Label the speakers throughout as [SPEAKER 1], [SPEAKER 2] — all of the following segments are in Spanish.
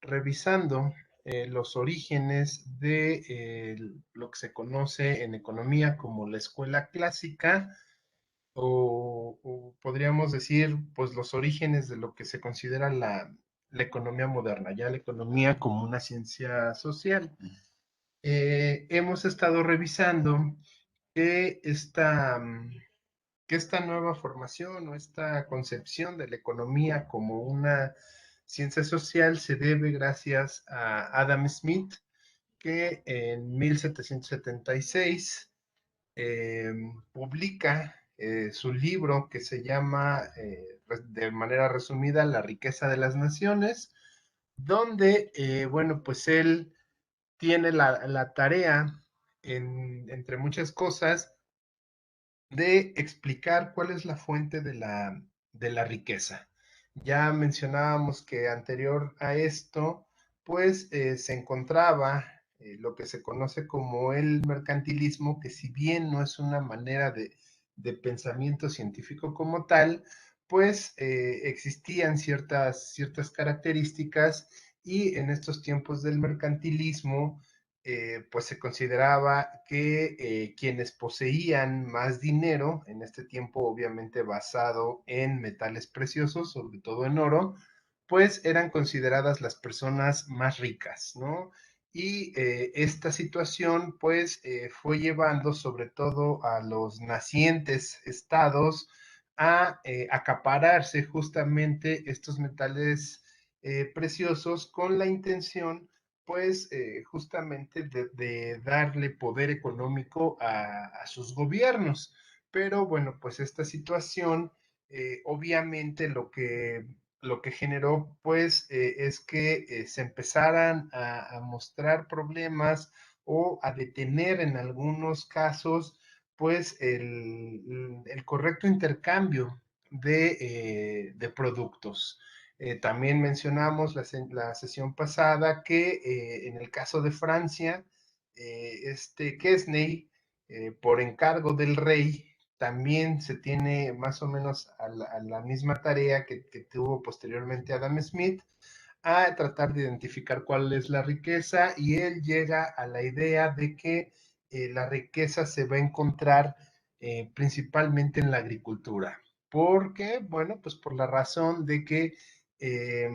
[SPEAKER 1] revisando los orígenes de lo que se conoce en economía como la escuela clásica o podríamos decir, pues los orígenes de lo que se considera la economía moderna, ya la economía como una ciencia social. Hemos estado revisando que que esta nueva formación o esta concepción de la economía como una ciencia social se debe gracias a Adam Smith, que en 1776 eh, publica su libro que se llama, de manera resumida, La riqueza de las naciones, donde, bueno, pues él tiene la tarea, entre muchas cosas, de explicar cuál es la fuente de de la riqueza. Ya mencionábamos que anterior a esto, pues se encontraba lo que se conoce como el mercantilismo, que si bien no es una manera de pensamiento científico como tal, pues existían ciertas características y en estos tiempos del mercantilismo, pues se consideraba que quienes poseían más dinero, en este tiempo obviamente basado en metales preciosos, sobre todo en oro, pues eran consideradas las personas más ricas, ¿no? Y esta situación pues fue llevando sobre todo a los nacientes estados a acapararse justamente estos metales preciosos con la intención pues justamente de darle poder económico a sus gobiernos. Pero bueno, pues esta situación obviamente lo que generó pues es que se empezaran a mostrar problemas o a detener en algunos casos pues el correcto intercambio de productos. También mencionamos la sesión pasada que en el caso de Francia, este Quesney, por encargo del rey, también se tiene más o menos a la misma tarea que tuvo posteriormente Adam Smith, a tratar de identificar cuál es la riqueza y él llega a la idea de que la riqueza se va a encontrar principalmente en la agricultura. ¿Por qué? Bueno, pues por la razón de que eh,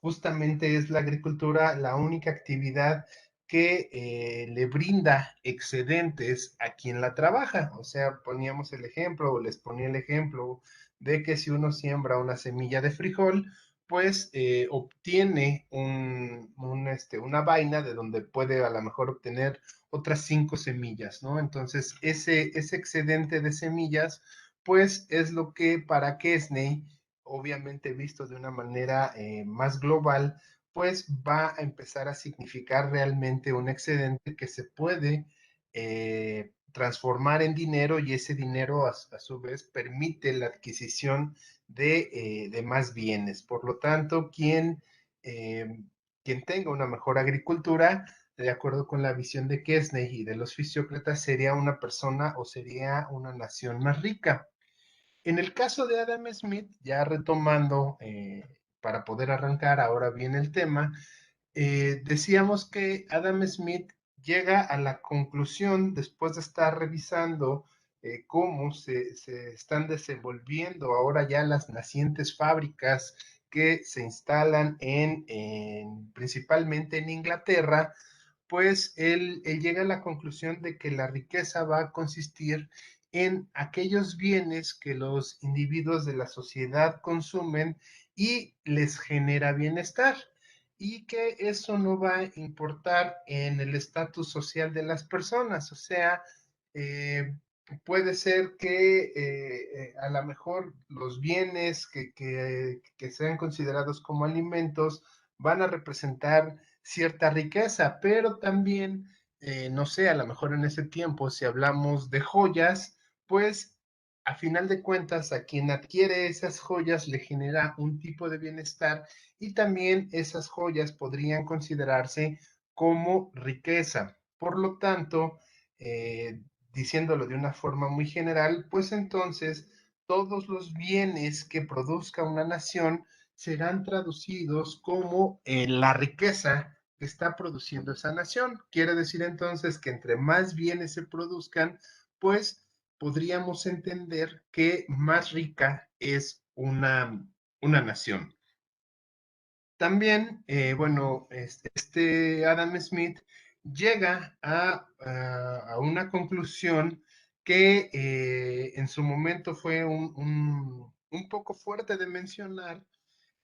[SPEAKER 1] justamente es la agricultura la única actividad que le brinda excedentes a quien la trabaja. O sea, poníamos el ejemplo, o les ponía el ejemplo de que si uno siembra una semilla de frijol, pues obtiene una vaina de donde puede a lo mejor obtener otras 5 semillas, ¿no? Entonces, ese excedente de semillas, pues es lo que para Kesney, obviamente visto de una manera más global, pues va a empezar a significar realmente un excedente que se puede transformar en dinero y ese dinero a su vez permite la adquisición de más bienes. Por lo tanto, quien tenga una mejor agricultura, de acuerdo con la visión de Kesney y de los fisiócratas, sería una persona o sería una nación más rica. En el caso de Adam Smith, ya retomando para poder arrancar ahora bien el tema, decíamos que Adam Smith llega a la conclusión, después de estar revisando cómo se están desenvolviendo ahora ya las nacientes fábricas que se instalan principalmente en Inglaterra, pues él llega a la conclusión de que la riqueza va a consistir en aquellos bienes que los individuos de la sociedad consumen y les genera bienestar y que eso no va a importar en el estatus social de las personas. O sea, eh, puede ser que a lo mejor los bienes que sean considerados como alimentos van a representar cierta riqueza, pero también, no sé, a lo mejor en ese tiempo, si hablamos de joyas, pues a final de cuentas, a quien adquiere esas joyas le genera un tipo de bienestar y también esas joyas podrían considerarse como riqueza. Por lo tanto, diciéndolo de una forma muy general, pues entonces todos los bienes que produzca una nación serán traducidos como la riqueza que está produciendo esa nación. Quiere decir entonces que entre más bienes se produzcan, pues podríamos entender que más rica es una nación. También, bueno, Adam Smith llega a una conclusión que en su momento fue un poco fuerte de mencionar,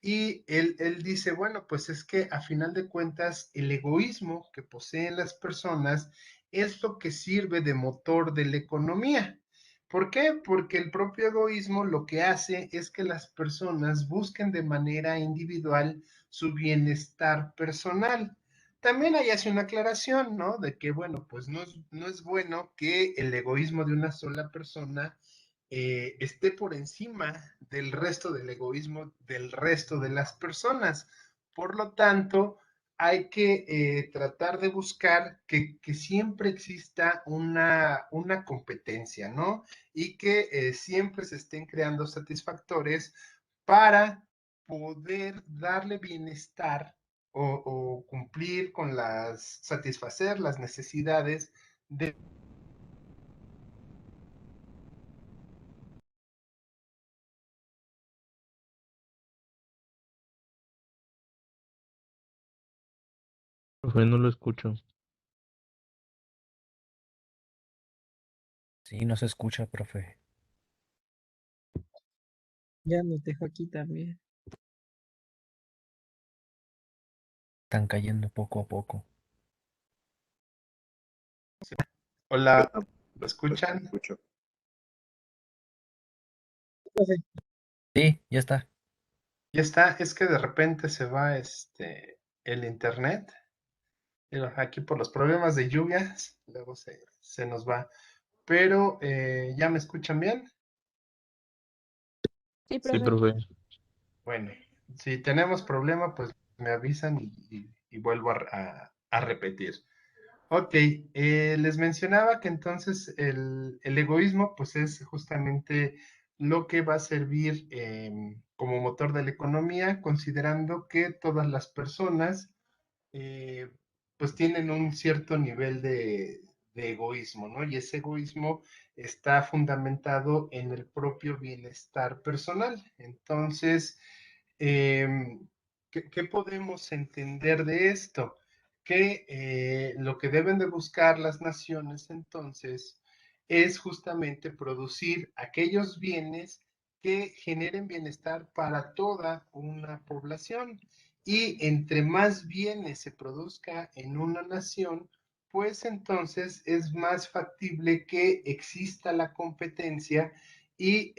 [SPEAKER 1] y él dice, bueno, pues es que a final de cuentas el egoísmo que poseen las personas es lo que sirve de motor de la economía. ¿Por qué? Porque el propio egoísmo lo que hace es que las personas busquen de manera individual su bienestar personal. También ahí hace una aclaración, ¿no? De que, bueno, pues no es bueno que el egoísmo de una sola persona esté por encima del resto del egoísmo del resto de las personas. Por lo tanto, hay que tratar de buscar que siempre exista una competencia, ¿no? Y que siempre se estén creando satisfactores para poder darle bienestar o cumplir con satisfacer las necesidades de.
[SPEAKER 2] Profe, no lo escucho.
[SPEAKER 3] Sí, no se escucha, profe.
[SPEAKER 4] Ya nos dejo aquí también.
[SPEAKER 3] Están cayendo poco a poco.
[SPEAKER 1] Hola,
[SPEAKER 2] Ah,
[SPEAKER 1] ¿lo
[SPEAKER 2] pues te
[SPEAKER 1] escuchan?
[SPEAKER 2] escucho.
[SPEAKER 4] Profe,
[SPEAKER 3] Sí, ya está.
[SPEAKER 1] Ya está, es que de repente se va el internet, aquí por los problemas de lluvias, luego se nos va, pero ¿ya me escuchan bien?
[SPEAKER 4] sí,
[SPEAKER 2] Sí,
[SPEAKER 4] profe.
[SPEAKER 2] profe.
[SPEAKER 1] Bueno, si tenemos problema, pues me avisan y vuelvo a repetir. Ok, les mencionaba que entonces el egoísmo pues es justamente lo que va a servir como motor de la economía, considerando que todas las personas eh, pues tienen un cierto nivel de egoísmo, ¿no? Y ese egoísmo está fundamentado en el propio bienestar personal. Entonces, ¿qué podemos entender de esto? Que lo que deben de buscar las naciones entonces es justamente producir aquellos bienes que generen bienestar para toda una población. Y entre más bienes se produzca en una nación, pues entonces es más factible que exista la competencia y,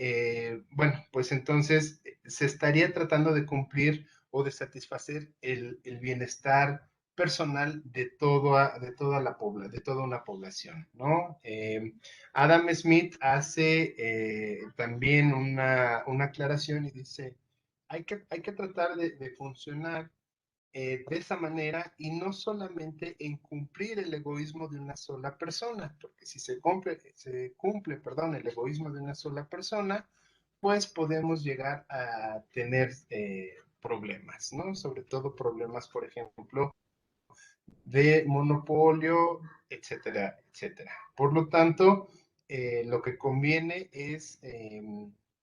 [SPEAKER 1] bueno, pues entonces se estaría tratando de cumplir o de satisfacer el bienestar personal de toda de toda una población, ¿no? Adam Smith hace también una aclaración y dice, hay que tratar de funcionar de esa manera y no solamente en cumplir el egoísmo de una sola persona, porque si se cumple, perdón, el egoísmo de una sola persona, pues podemos llegar a tener problemas, ¿no? Sobre todo problemas, por ejemplo, de monopolio, etcétera, etcétera. Por lo tanto, lo que conviene es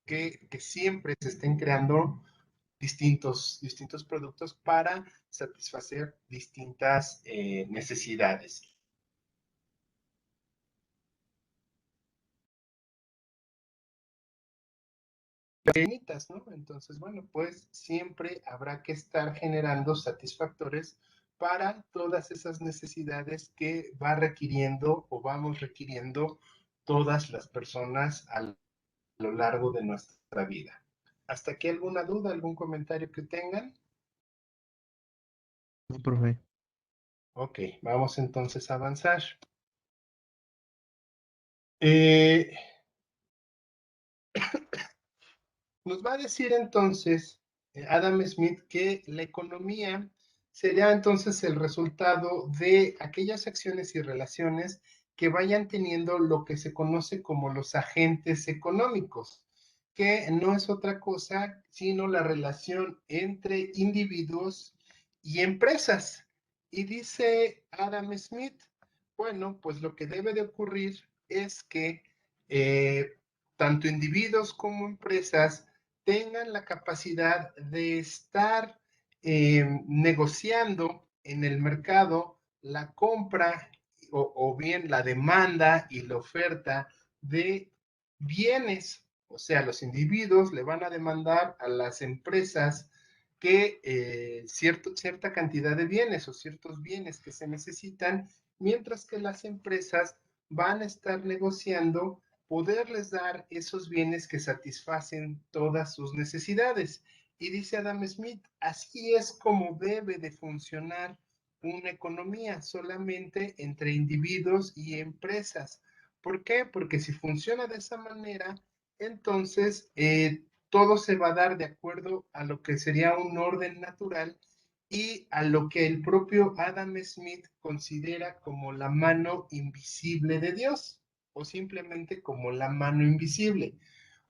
[SPEAKER 1] que siempre se estén creando distintos productos para satisfacer distintas necesidades. Pequeñitas, ¿no? Entonces, bueno, pues siempre habrá que estar generando satisfactores para todas esas necesidades que va requiriendo o vamos requiriendo todas las personas a lo largo de nuestra vida. ¿Hasta aquí alguna duda, algún comentario que tengan?
[SPEAKER 2] No, profe.
[SPEAKER 1] Ok, vamos entonces a avanzar. Eh, Nos va a decir entonces Adam Smith que la economía será entonces el resultado de aquellas acciones y relaciones que vayan teniendo lo que se conoce como los agentes económicos. que no es otra cosa sino la relación entre individuos y empresas. Y dice Adam Smith, bueno, pues lo que debe de ocurrir es que tanto individuos como empresas tengan la capacidad de estar negociando en el mercado la compra o bien la demanda y la oferta de bienes. O sea, los individuos le van a demandar a las empresas que cierta cantidad de bienes o ciertos bienes que se necesitan, mientras que las empresas van a estar negociando poderles dar esos bienes que satisfacen todas sus necesidades. Y dice Adam Smith, así es como debe de funcionar una economía, solamente entre individuos y empresas. ¿Por qué? Porque si funciona de esa manera, entonces todo se va a dar de acuerdo a lo que sería un orden natural y a lo que el propio Adam Smith considera como la mano invisible de Dios o simplemente como la mano invisible.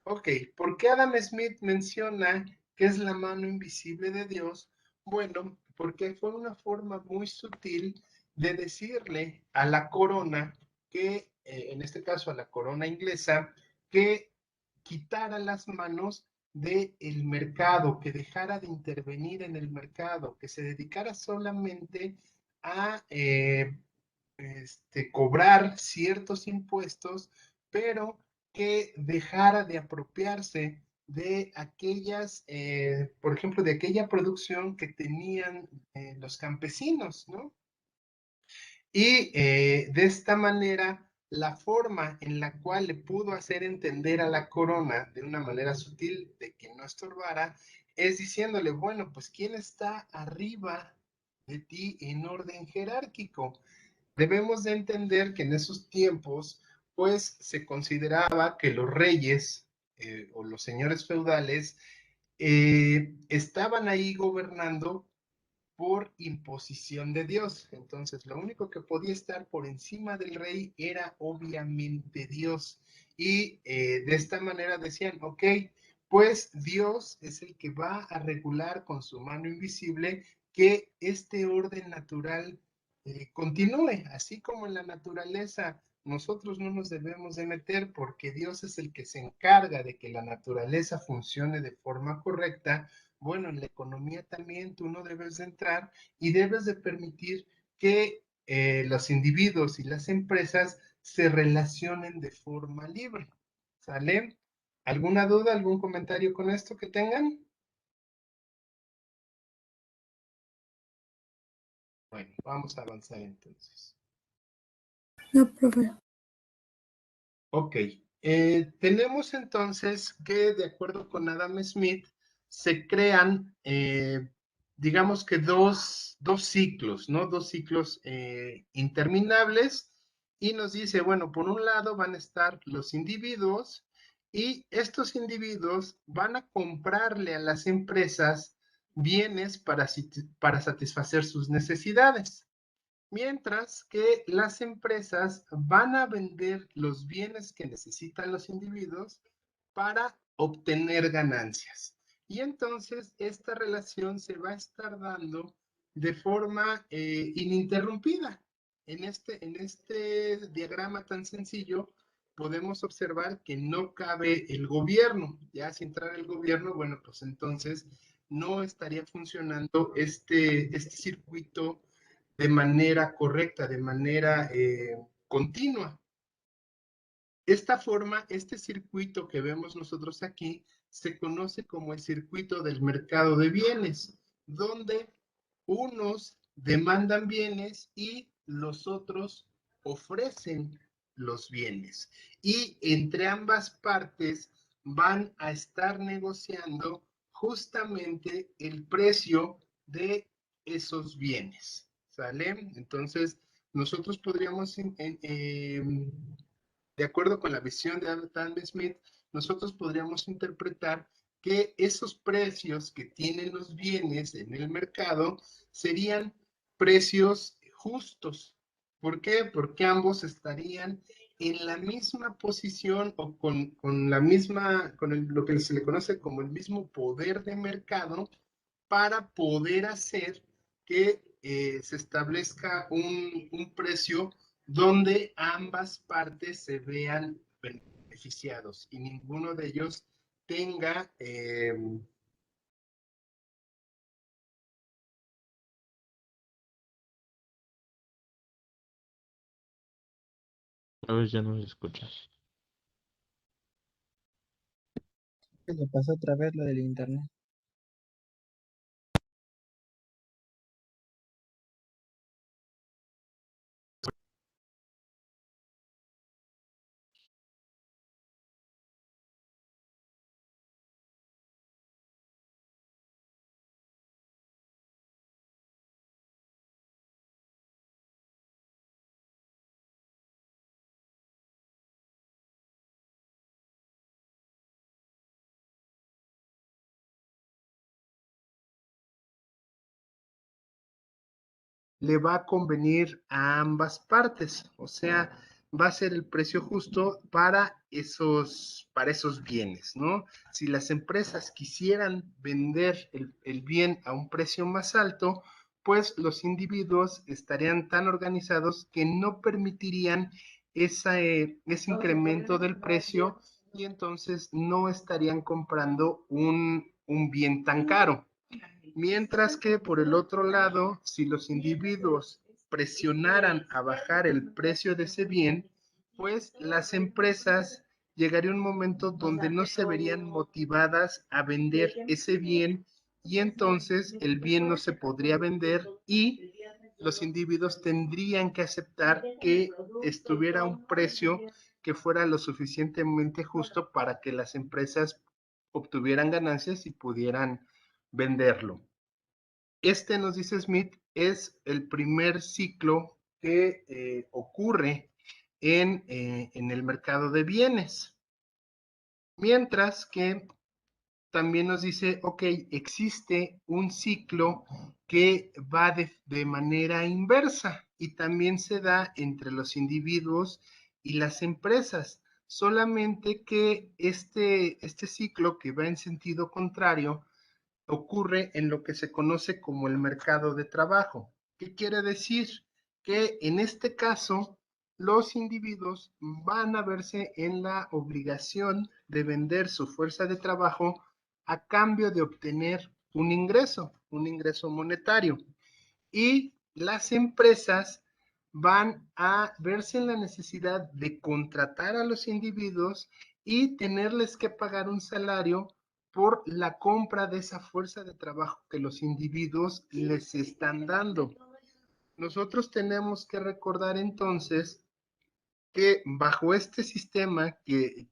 [SPEAKER 1] Ok, ¿por qué Adam Smith menciona que es la mano invisible de Dios? Bueno, porque fue una forma muy sutil de decirle a la corona que, en este caso a la corona inglesa, que quitara las manos del mercado, que dejara de intervenir en el mercado, que se dedicara solamente a cobrar ciertos impuestos, pero que dejara de apropiarse de aquellas, por ejemplo, de aquella producción que tenían los campesinos, ¿no? Y de esta manera, la forma en la cual le pudo hacer entender a la corona de una manera sutil de que no estorbara, es diciéndole, bueno, pues ¿quién está arriba de ti en orden jerárquico? Debemos de entender que en esos tiempos, pues se consideraba que los reyes o los señores feudales estaban ahí gobernando por imposición de Dios. Entonces, lo único que podía estar por encima del rey era obviamente Dios. Y de esta manera decían, ok, pues Dios es el que va a regular con su mano invisible que este orden natural continúe, así como en la naturaleza. Nosotros no nos debemos de meter porque Dios es el que se encarga de que la naturaleza funcione de forma correcta. Bueno, en la economía también tú no debes de entrar y debes de permitir que los individuos y las empresas se relacionen de forma libre. ¿Sale? ¿Alguna duda, algún comentario con esto que tengan? Bueno, vamos a avanzar entonces.
[SPEAKER 5] No, profe.
[SPEAKER 1] Ok, tenemos entonces que de acuerdo con Adam Smith se crean, digamos que dos ciclos, ¿no? Dos ciclos interminables y nos dice, bueno, por un lado van a estar los individuos y estos individuos van a comprarle a las empresas bienes para satisfacer sus necesidades. Mientras que las empresas van a vender los bienes que necesitan los individuos para obtener ganancias. Y entonces esta relación se va a estar dando de forma ininterrumpida. En este diagrama tan sencillo podemos observar que no cabe el gobierno. Ya si entrara el gobierno, bueno, pues entonces no estaría funcionando este circuito de manera correcta, de manera continua. Esta forma, este circuito que vemos nosotros aquí, se conoce como el circuito del mercado de bienes, donde unos demandan bienes y los otros ofrecen los bienes. Y entre ambas partes van a estar negociando justamente el precio de esos bienes. ¿Sale? Entonces, nosotros podríamos de acuerdo con la visión de Adam Smith, nosotros podríamos interpretar que esos precios que tienen los bienes en el mercado serían precios justos. ¿Por qué? Porque ambos estarían en la misma posición o con la misma, lo que se le conoce como el mismo poder de mercado para poder hacer que se establezca un precio donde ambas partes se vean beneficiados y ninguno de ellos tenga
[SPEAKER 2] A ver, ya no se escucha.
[SPEAKER 4] ¿Qué le pasó otra vez lo del internet?
[SPEAKER 1] le va a convenir a ambas partes, o sea, va a ser el precio justo para esos bienes, ¿no? Si las empresas quisieran vender el bien a un precio más alto, pues los individuos estarían tan organizados que no permitirían ese incremento del precio y entonces no estarían comprando un bien tan caro. Mientras que por el otro lado, si los individuos presionaran a bajar el precio de ese bien, pues las empresas llegaría un momento donde no se verían motivadas a vender ese bien y entonces el bien no se podría vender y los individuos tendrían que aceptar que estuviera un precio que fuera lo suficientemente justo para que las empresas obtuvieran ganancias y pudieran venderlo. Este, nos dice Smith, es el primer ciclo que ocurre en el mercado de bienes. Mientras que también nos dice, ok, existe un ciclo que va de manera inversa y también se da entre los individuos y las empresas. Solamente que este ciclo que va en sentido contrario ocurre en lo que se conoce como el mercado de trabajo. ¿Qué quiere decir? Que en este caso los individuos van a verse en la obligación de vender su fuerza de trabajo a cambio de obtener un ingreso monetario. Y las empresas van a verse en la necesidad de contratar a los individuos y tenerles que pagar un salario por la compra de esa fuerza de trabajo que los individuos les están dando. Nosotros tenemos que recordar entonces que bajo este sistema que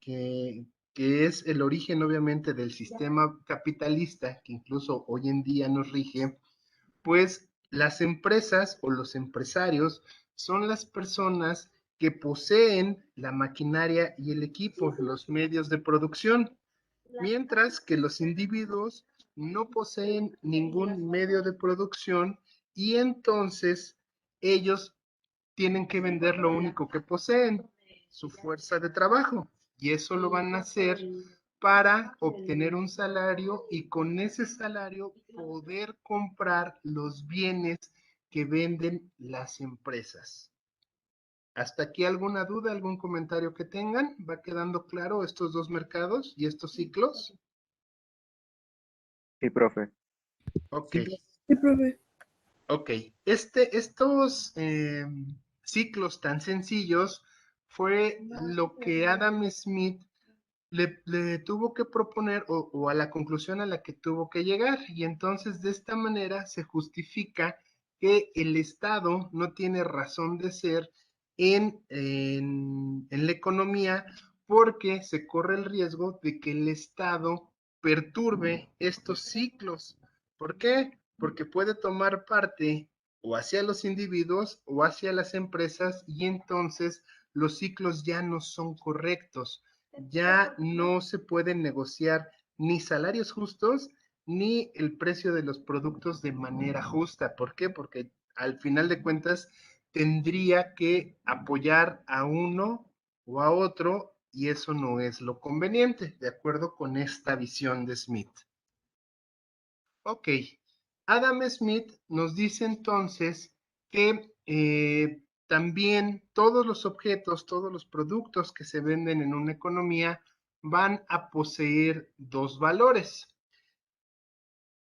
[SPEAKER 1] es el origen obviamente del sistema capitalista, que incluso hoy en día nos rige, pues las empresas o los empresarios son las personas que poseen la maquinaria y el equipo, los medios de producción, mientras que los individuos no poseen ningún medio de producción y entonces ellos tienen que vender lo único que poseen, su fuerza de trabajo, y eso lo van a hacer para obtener un salario y con ese salario poder comprar los bienes que venden las empresas. ¿Hasta aquí alguna duda, algún comentario que tengan? ¿Va quedando claro estos dos mercados y estos ciclos?
[SPEAKER 6] Sí, profe.
[SPEAKER 1] Ok.
[SPEAKER 5] Sí, profe.
[SPEAKER 1] Ok, estos ciclos tan sencillos fue lo que Adam Smith le tuvo que proponer o a la conclusión a la que tuvo que llegar. Y entonces de esta manera se justifica que el Estado no tiene razón de ser en la economía porque se corre el riesgo de que el Estado perturbe estos ciclos. ¿Por qué? Porque puede tomar parte o hacia los individuos o hacia las empresas y entonces los ciclos ya no son correctos, ya no se pueden negociar ni salarios justos ni el precio de los productos de manera justa. ¿Por qué? Porque al final de cuentas tendría que apoyar a uno o a otro, y eso no es lo conveniente, de acuerdo con esta visión de Smith. Ok, Adam Smith nos dice entonces que también todos los objetos, todos los productos que se venden en una economía van a poseer dos valores,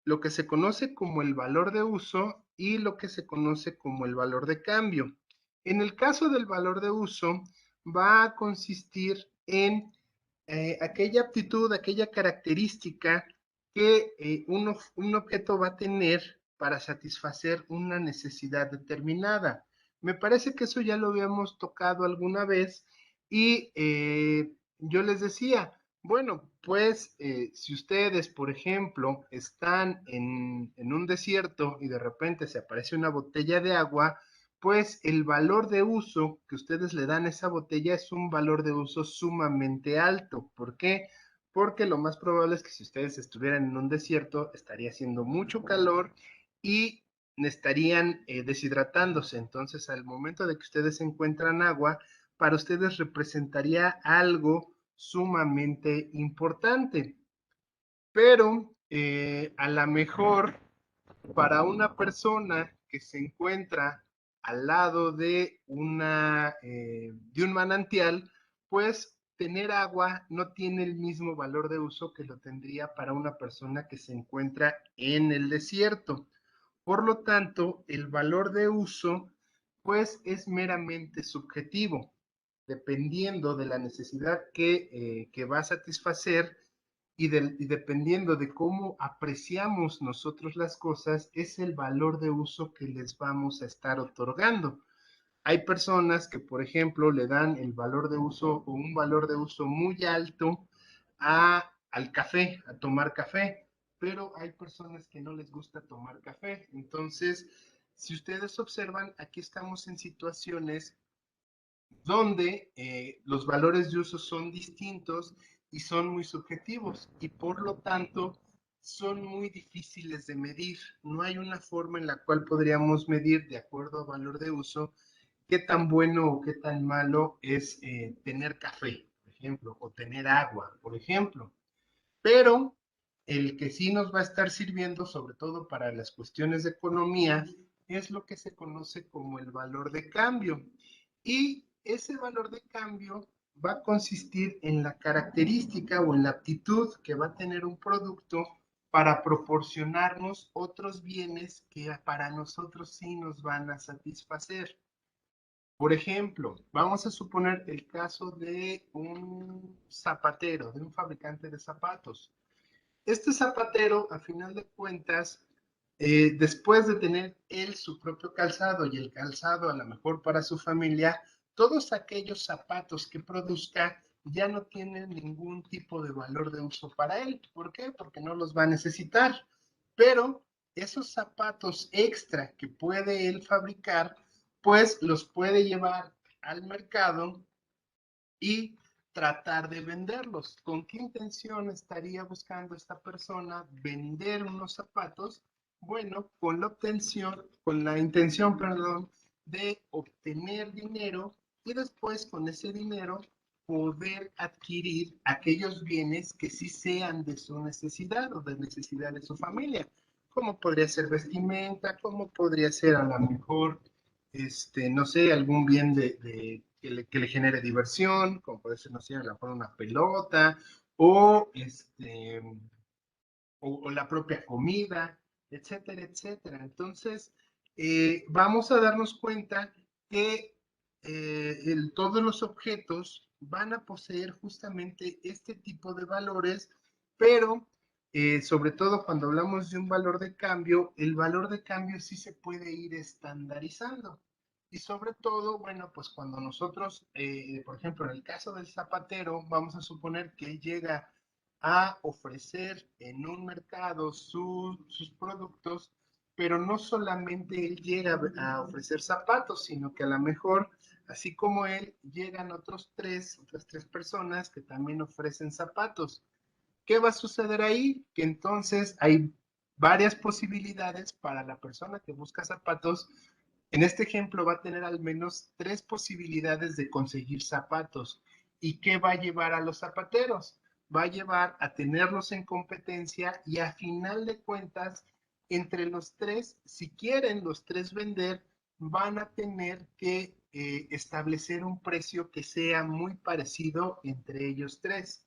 [SPEAKER 1] lo que se conoce como el valor de uso y lo que se conoce como el valor de cambio. En el caso del valor de uso, va a consistir en aquella aptitud, aquella característica que un objeto va a tener para satisfacer una necesidad determinada. Me parece que eso ya lo habíamos tocado alguna vez y yo les decía, bueno, pues si ustedes, por ejemplo, están en un desierto y de repente se aparece una botella de agua, pues el valor de uso que ustedes le dan a esa botella es un valor de uso sumamente alto. ¿Por qué? Porque lo más probable es que si ustedes estuvieran en un desierto, estaría haciendo mucho calor y estarían deshidratándose. Entonces, al momento de que ustedes encuentran agua, para ustedes representaría algo sumamente importante. Pero a lo mejor para una persona que se encuentra al lado de de un manantial, pues tener agua no tiene el mismo valor de uso que lo tendría para una persona que se encuentra en el desierto. Por lo tanto, el valor de uso, pues es meramente subjetivo, dependiendo de la necesidad que va a satisfacer y dependiendo de cómo apreciamos nosotros las cosas, es el valor de uso que les vamos a estar otorgando. Hay personas que, por ejemplo, le dan el valor de uso o un valor de uso muy alto al café, a tomar café, pero hay personas que no les gusta tomar café. Entonces, si ustedes observan, aquí estamos en situaciones donde los valores de uso son distintos y son muy subjetivos y por lo tanto son muy difíciles de medir. No hay una forma en la cual podríamos medir de acuerdo a valor de uso qué tan bueno o qué tan malo es tener café, por ejemplo, o tener agua, por ejemplo. Pero el que sí nos va a estar sirviendo, sobre todo para las cuestiones de economía, es lo que se conoce como el valor de cambio. Y ese valor de cambio va a consistir en la característica o en la aptitud que va a tener un producto para proporcionarnos otros bienes que para nosotros sí nos van a satisfacer. Por ejemplo, vamos a suponer el caso de un zapatero, de un fabricante de zapatos. Este zapatero, a final de cuentas, después de tener él su propio calzado y el calzado a lo mejor para su familia, todos aquellos zapatos que produzca ya no tienen ningún tipo de valor de uso para él. ¿Por qué? Porque no los va a necesitar. Pero esos zapatos extra que puede él fabricar, pues los puede llevar al mercado y tratar de venderlos. ¿Con qué intención estaría buscando esta persona vender unos zapatos? Bueno, con la intención, perdón, de obtener dinero y después con ese dinero poder adquirir aquellos bienes que sí sean de su necesidad o de necesidad de su familia, como podría ser vestimenta, como podría ser a lo mejor no sé, algún bien que le genere diversión, como puede ser, no sé, a lo mejor una pelota, o, o la propia comida, etcétera, etcétera. Entonces, vamos a darnos cuenta que todos los objetos van a poseer justamente este tipo de valores, pero sobre todo cuando hablamos de un valor de cambio, el valor de cambio sí se puede ir estandarizando. Y sobre todo, bueno, pues cuando nosotros, por ejemplo, en el caso del zapatero, vamos a suponer que él llega a ofrecer en un mercado sus productos, pero no solamente él llega a ofrecer zapatos, sino que a lo mejor, así como él, llegan otras tres personas que también ofrecen zapatos. ¿Qué va a suceder ahí? Que entonces hay varias posibilidades para la persona que busca zapatos En este ejemplo va a tener al menos 3 posibilidades de conseguir zapatos. ¿Y qué va a llevar a los zapateros? Va a llevar a tenerlos en competencia y a final de cuentas, entre los 3, si quieren los 3 vender, van a tener que establecer un precio que sea muy parecido entre ellos 3.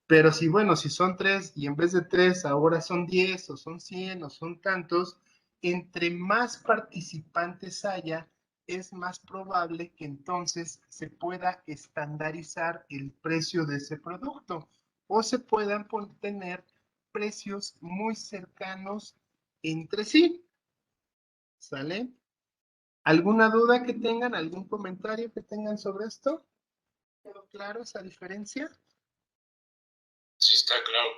[SPEAKER 1] Pero si, bueno, si son 3 y en vez de 3 ahora son 10 o son 100 o son tantos, entre más participantes haya, es más probable que entonces se pueda estandarizar el precio de ese producto o se puedan tener precios muy cercanos entre sí. ¿Sale? ¿Alguna duda que tengan? ¿Algún comentario que tengan sobre esto? ¿Quedó claro esa diferencia?
[SPEAKER 6] Sí, está claro.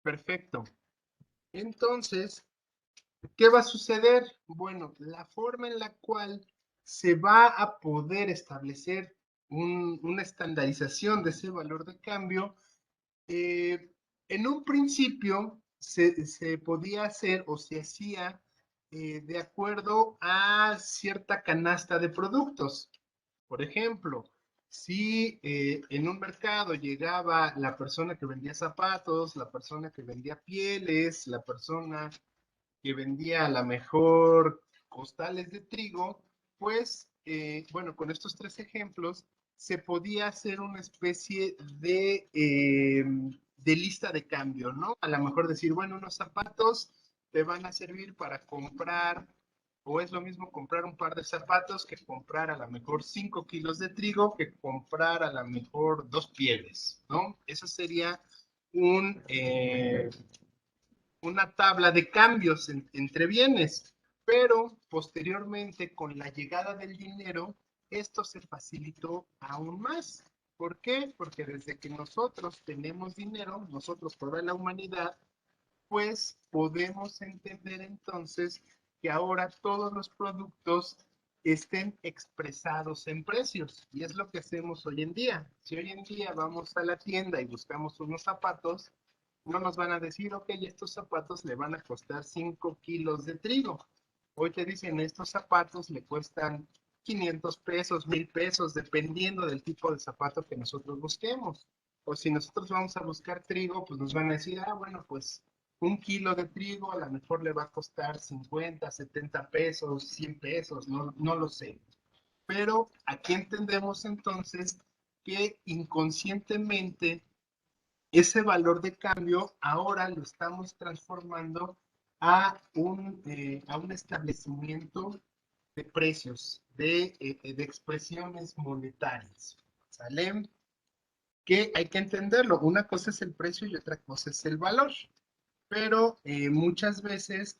[SPEAKER 1] Perfecto. Entonces, ¿qué va a suceder? Bueno, la forma en la cual se va a poder establecer una estandarización de ese valor de cambio, en un principio se podía hacer o se hacía de acuerdo a cierta canasta de productos. Por ejemplo, si en un mercado llegaba la persona que vendía zapatos, la persona que vendía pieles, la persona que vendía a la mejor costales de trigo, pues, bueno, con estos 3 ejemplos, se podía hacer una especie de lista de cambio, ¿no? A lo mejor decir, bueno, unos zapatos te van a servir para comprar, o es lo mismo comprar un par de zapatos que comprar a lo mejor 5 kilos de trigo, que comprar a lo mejor 2 pieles, ¿no? Eso sería un, una tabla de cambios entre bienes, pero posteriormente con la llegada del dinero, esto se facilitó aún más. ¿Por qué? Porque desde que nosotros tenemos dinero, nosotros toda la humanidad, pues podemos entender entonces que ahora todos los productos estén expresados en precios. Y es lo que hacemos hoy en día. Si hoy en día vamos a la tienda y buscamos unos zapatos, no nos van a decir, ok, estos zapatos le van a costar 5 kilos de trigo. Hoy te dicen, estos zapatos le cuestan 500 pesos, 1000 pesos, dependiendo del tipo de zapato que nosotros busquemos. O si nosotros vamos a buscar trigo, pues nos van a decir, ah, bueno, pues 1 kilo de trigo a lo mejor le va a costar 50, 70 pesos, 100 pesos, no lo sé. Pero aquí entendemos entonces que inconscientemente ese valor de cambio ahora lo estamos transformando a un establecimiento de precios, de expresiones monetarias. ¿Sale? Que hay que entenderlo. Una cosa es el precio y otra cosa es el valor. Pero muchas veces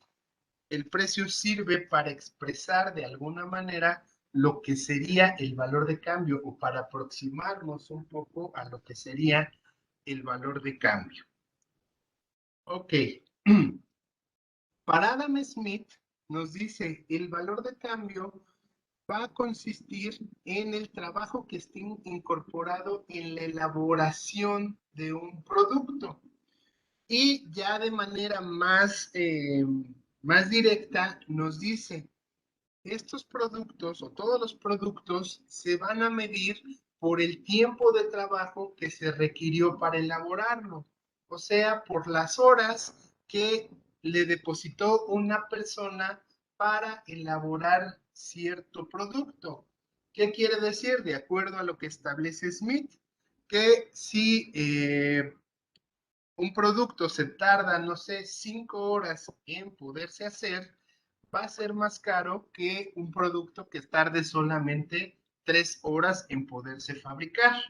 [SPEAKER 1] el precio sirve para expresar de alguna manera lo que sería el valor de cambio o para aproximarnos un poco a lo que sería el valor de cambio. Ok. Para Adam Smith nos dice, el valor de cambio va a consistir en el trabajo que esté incorporado en la elaboración de un producto. Y ya de manera más directa nos dice, estos productos o todos los productos se van a medir por el tiempo de trabajo que se requirió para elaborarlo, o sea, por las horas que le depositó una persona para elaborar cierto producto. ¿Qué quiere decir? De acuerdo a lo que establece Smith, que si un producto se tarda, no sé, 5 horas en poderse hacer, va a ser más caro que un producto que tarde solamente 3 horas en poderse fabricar.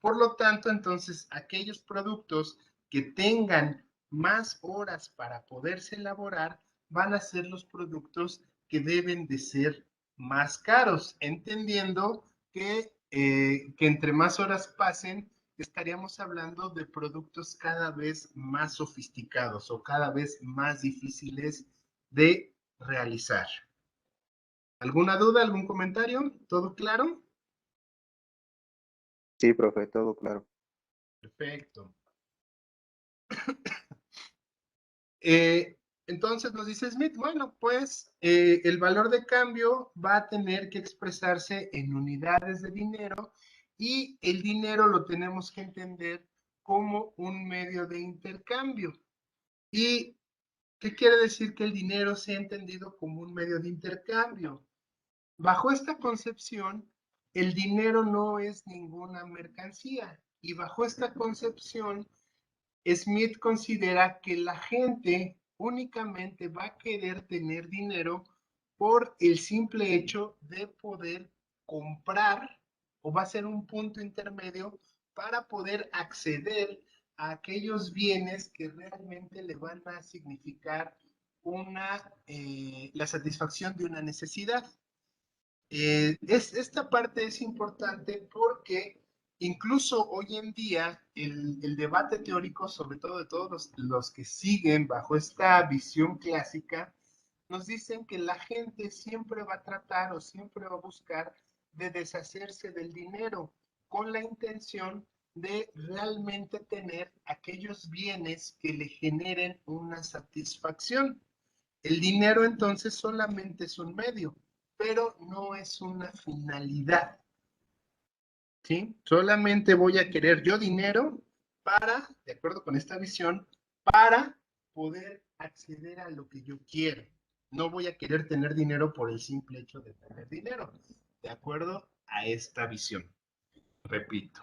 [SPEAKER 1] Por lo tanto, entonces, aquellos productos que tengan más horas para poderse elaborar van a ser los productos que deben de ser más caros, entendiendo que entre más horas pasen, estaríamos hablando de productos cada vez más sofisticados o cada vez más difíciles de realizar. ¿Alguna duda, algún comentario? ¿Todo claro?
[SPEAKER 7] Sí, profe, todo claro.
[SPEAKER 1] Perfecto. Entonces nos dice Smith, bueno, pues el valor de cambio va a tener que expresarse en unidades de dinero y el dinero lo tenemos que entender como un medio de intercambio. ¿Y qué quiere decir que el dinero sea entendido como un medio de intercambio? Bajo esta concepción, el dinero no es ninguna mercancía y bajo esta concepción, Smith considera que la gente únicamente va a querer tener dinero por el simple hecho de poder comprar o va a ser un punto intermedio para poder acceder a aquellos bienes que realmente le van a significar la satisfacción de una necesidad. Esta parte es importante porque incluso hoy en día el debate teórico, sobre todo de todos los que siguen bajo esta visión clásica, nos dicen que la gente siempre va a tratar o siempre va a buscar de deshacerse del dinero con la intención de realmente tener aquellos bienes que le generen una satisfacción. El dinero entonces solamente es un medio, pero no es una finalidad, ¿sí? Solamente voy a querer yo dinero para, de acuerdo con esta visión, para poder acceder a lo que yo quiero. No voy a querer tener dinero por el simple hecho de tener dinero, de acuerdo a esta visión. Repito.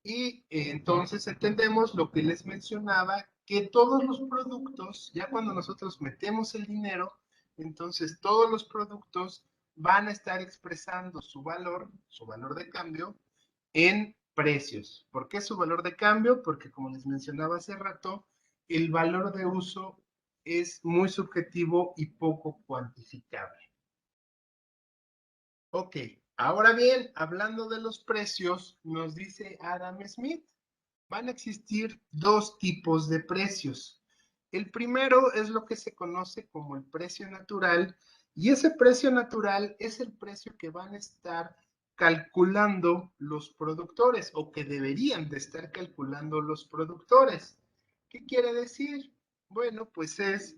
[SPEAKER 1] Y entonces entendemos lo que les mencionaba, que todos los productos, ya cuando nosotros metemos el dinero, entonces todos los productos van a estar expresando su valor de cambio, en precios. ¿Por qué su valor de cambio? Porque como les mencionaba hace rato, el valor de uso es muy subjetivo y poco cuantificable. Ok, ahora bien, hablando de los precios, nos dice Adam Smith, van a existir dos tipos de precios. El primero es lo que se conoce como el precio natural, y ese precio natural es el precio que van a estar calculando los productores o que deberían de estar calculando los productores. ¿Qué quiere decir? Bueno, pues es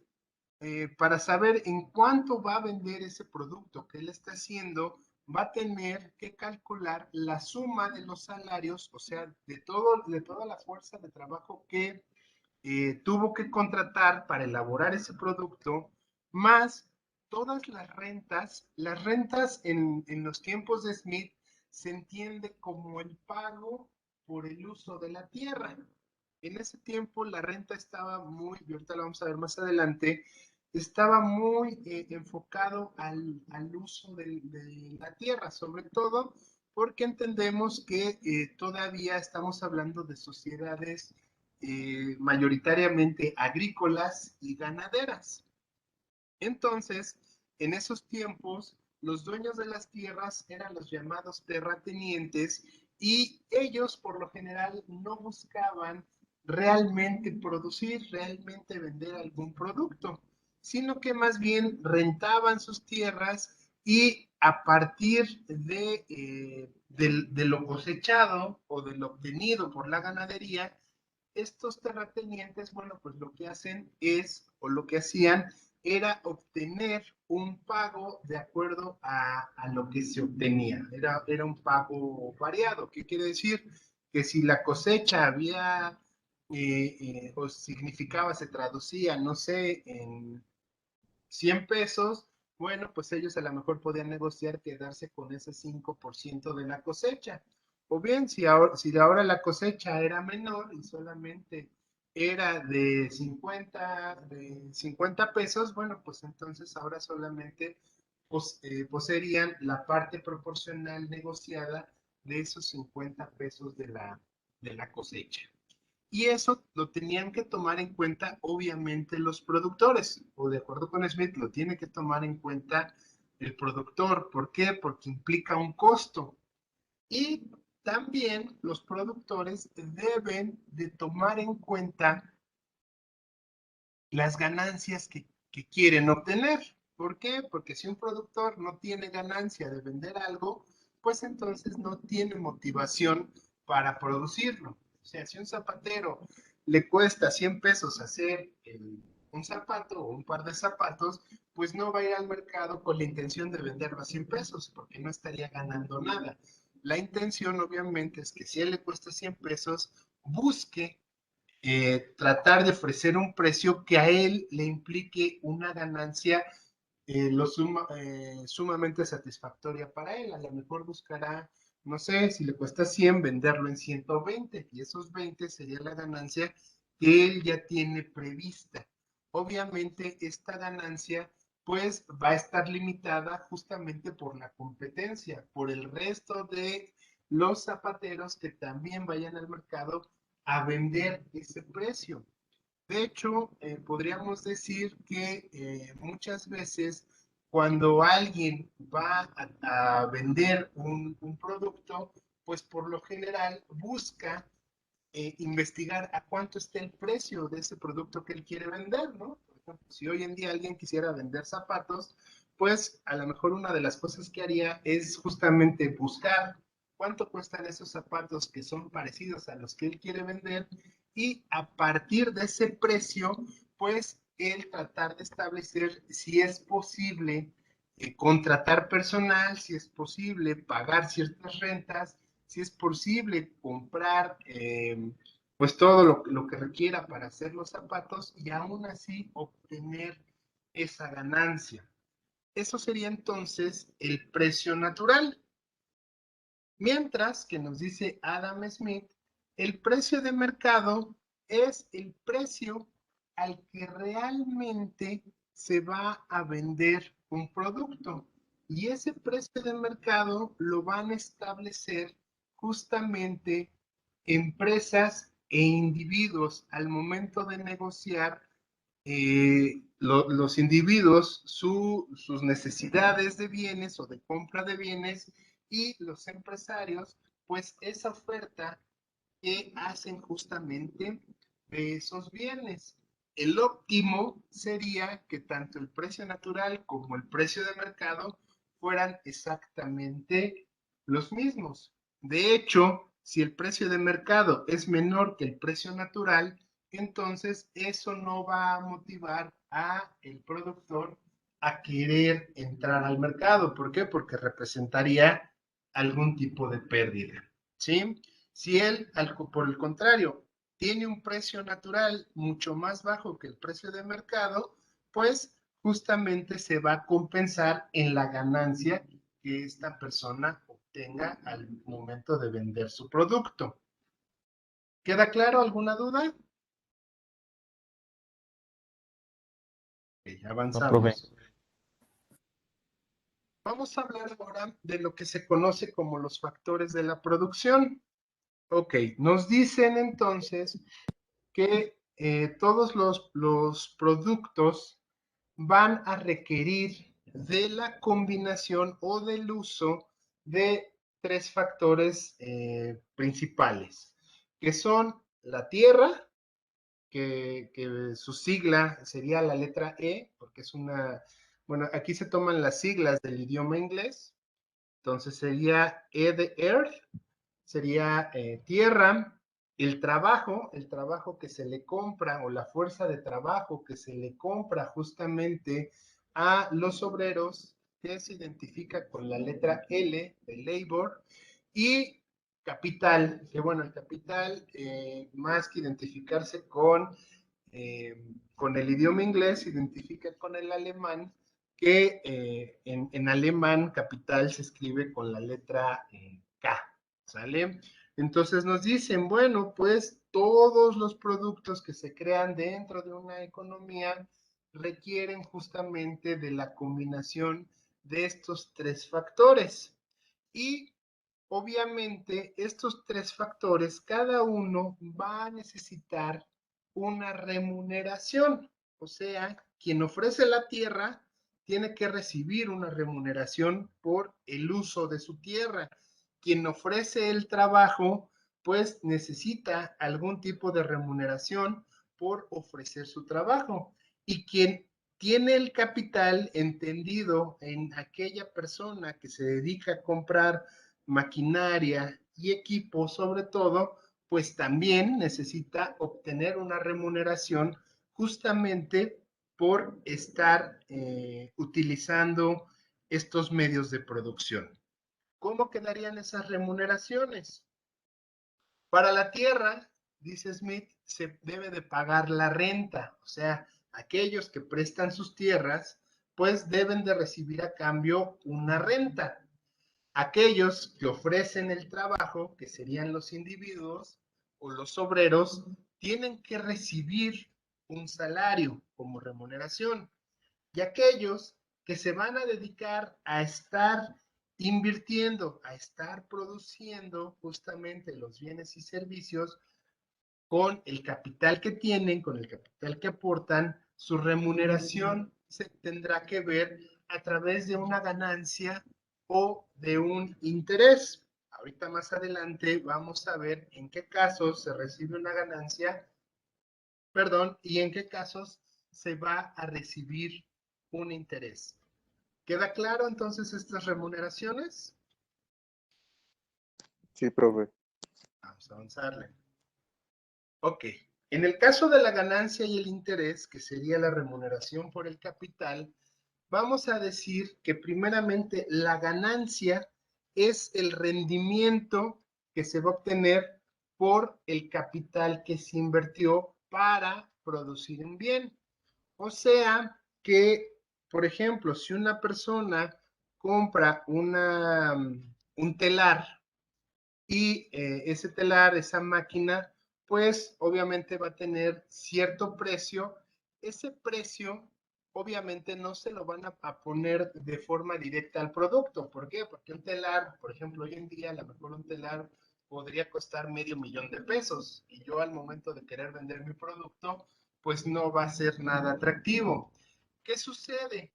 [SPEAKER 1] para saber en cuánto va a vender ese producto que él está haciendo, va a tener que calcular la suma de los salarios, o sea, de toda la fuerza de trabajo que tuvo que contratar para elaborar ese producto, más todas las rentas. Las rentas en los tiempos de Smith se entiende como el pago por el uso de la tierra. En ese tiempo la renta estaba muy, y ahorita lo vamos a ver más adelante, estaba muy enfocado al uso de la tierra, sobre todo porque entendemos que todavía estamos hablando de sociedades mayoritariamente agrícolas y ganaderas. Entonces, en esos tiempos, los dueños de las tierras eran los llamados terratenientes y ellos por lo general no buscaban realmente producir, realmente vender algún producto, sino que más bien rentaban sus tierras y a partir de lo cosechado o de lo obtenido por la ganadería, estos terratenientes, bueno, pues lo que hacen es, o lo que hacían, era obtener un pago de acuerdo a lo que se obtenía. Era un pago variado. ¿Qué quiere decir? Que si la cosecha había, o significaba, se traducía, no sé, en 100 pesos, bueno, pues ellos a lo mejor podían negociar quedarse con ese 5% de la cosecha. O bien, si ahora la cosecha era menor y solamente era de 50 pesos, bueno, pues entonces ahora solamente poseerían la parte proporcional negociada de esos 50 pesos de la cosecha. Y eso lo tenían que tomar en cuenta, obviamente, los productores, o de acuerdo con Smith, lo tiene que tomar en cuenta el productor. ¿Por qué? Porque implica un costo. Y también los productores deben de tomar en cuenta las ganancias que quieren obtener. ¿Por qué? Porque si un productor no tiene ganancia de vender algo, pues entonces no tiene motivación para producirlo. O sea, si un zapatero le cuesta 100 pesos hacer un zapato o un par de zapatos, pues no va a ir al mercado con la intención de venderlo a 100 pesos, porque no estaría ganando nada. La intención, obviamente, es que si a él le cuesta 100 pesos, busque tratar de ofrecer un precio que a él le implique una ganancia sumamente satisfactoria para él. A lo mejor buscará, no sé, si le cuesta 100, venderlo en 120 y esos 20 sería la ganancia que él ya tiene prevista. Obviamente esta ganancia pues va a estar limitada justamente por la competencia, por el resto de los zapateros que también vayan al mercado a vender ese precio. De hecho, podríamos decir que muchas veces cuando alguien va a vender un producto, pues por lo general busca investigar a cuánto está el precio de ese producto que él quiere vender, ¿no? Por ejemplo, si hoy en día alguien quisiera vender zapatos, pues a lo mejor una de las cosas que haría es justamente buscar cuánto cuestan esos zapatos que son parecidos a los que él quiere vender y a partir de ese precio, pues él tratar de establecer si es posible contratar personal, si es posible pagar ciertas rentas, si es posible comprar pues todo lo que requiera para hacer los zapatos y aún así obtener esa ganancia. Eso sería entonces el precio natural. Mientras que nos dice Adam Smith, el precio de mercado es el precio al que realmente se va a vender un producto. Y ese precio de mercado lo van a establecer justamente empresas e individuos al momento de negociar los individuos sus necesidades de bienes o de compra de bienes y los empresarios, pues esa oferta que hacen justamente de esos bienes. El óptimo sería que tanto el precio natural como el precio de mercado fueran exactamente los mismos. De hecho, si el precio de mercado es menor que el precio natural, entonces eso no va a motivar a el productor a querer entrar al mercado. ¿Por qué? Porque representaría algún tipo de pérdida, ¿sí? Si él, por el contrario, tiene un precio natural mucho más bajo que el precio de mercado, pues justamente se va a compensar en la ganancia que esta persona obtenga al momento de vender su producto. ¿Queda claro? ¿Alguna duda? Okay,
[SPEAKER 2] No, profe.
[SPEAKER 1] avanzamos. Vamos a hablar ahora de lo que se conoce como los factores de la producción. Ok, nos dicen entonces que todos los productos van a requerir de la combinación o del uso de tres factores principales, que son la tierra, que su sigla sería la letra E, porque es una, bueno, aquí se toman las siglas del idioma inglés, entonces sería E de Earth, sería tierra, el trabajo que se le compra o la fuerza de trabajo que se le compra justamente a los obreros, que se identifica con la letra L de labor, y capital, que bueno, el capital, más que identificarse con el idioma inglés, se identifica con el alemán, que en alemán capital se escribe con la letra K, ¿sale? Entonces nos dicen, bueno, pues todos los productos que se crean dentro de una economía requieren justamente de la combinación de estos tres factores. Y obviamente estos tres factores, cada uno va a necesitar una remuneración. O sea, quien ofrece la tierra tiene que recibir una remuneración por el uso de su tierra. Quien ofrece el trabajo, pues necesita algún tipo de remuneración por ofrecer su trabajo. Y quien tiene el capital entendido en aquella persona que se dedica a comprar maquinaria y equipo sobre todo, pues también necesita obtener una remuneración justamente por estar utilizando estos medios de producción. ¿Cómo quedarían esas remuneraciones? Para la tierra, dice Smith, se debe de pagar la renta, o sea, aquellos que prestan sus tierras, pues deben de recibir a cambio una renta. Aquellos que ofrecen el trabajo, que serían los individuos o los obreros, tienen que recibir un salario como remuneración. Y aquellos que se van a dedicar a estar invirtiendo, a estar produciendo justamente los bienes y servicios con el capital que tienen, con el capital que aportan, su remuneración se tendrá que ver a través de una ganancia o de un interés. Ahorita más adelante vamos a ver en qué casos se recibe una ganancia, perdón, y en qué casos se va a recibir un interés. ¿Queda claro entonces estas remuneraciones?
[SPEAKER 7] Sí, profe.
[SPEAKER 1] Vamos a avanzarle. Ok, en el caso de la ganancia y el interés, que sería la remuneración por el capital, vamos a decir que primeramente la ganancia es el rendimiento que se va a obtener por el capital que se invirtió para producir un bien. O sea que, por ejemplo, si una persona compra un telar y ese telar, esa máquina, pues obviamente va a tener cierto precio. Ese precio obviamente no se lo van a poner de forma directa al producto. ¿Por qué? Porque un telar, por ejemplo, hoy en día a lo mejor un telar podría costar $500,000 y yo al momento de querer vender mi producto, pues no va a ser nada atractivo. ¿Qué sucede?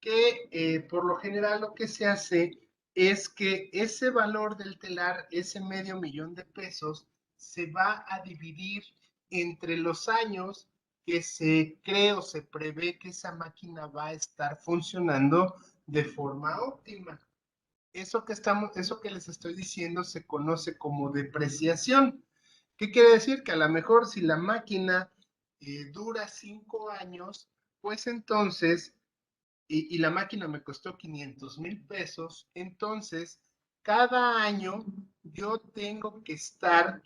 [SPEAKER 1] Que por lo general lo que se hace es que ese valor del telar, ese $500,000, se va a dividir entre los años que se cree o se prevé que esa máquina va a estar funcionando de forma óptima. Eso que les estoy diciendo se conoce como depreciación. ¿Qué quiere decir? Que a lo mejor si la máquina dura 5 años, pues entonces y la máquina me costó $500,000, entonces cada año yo tengo que estar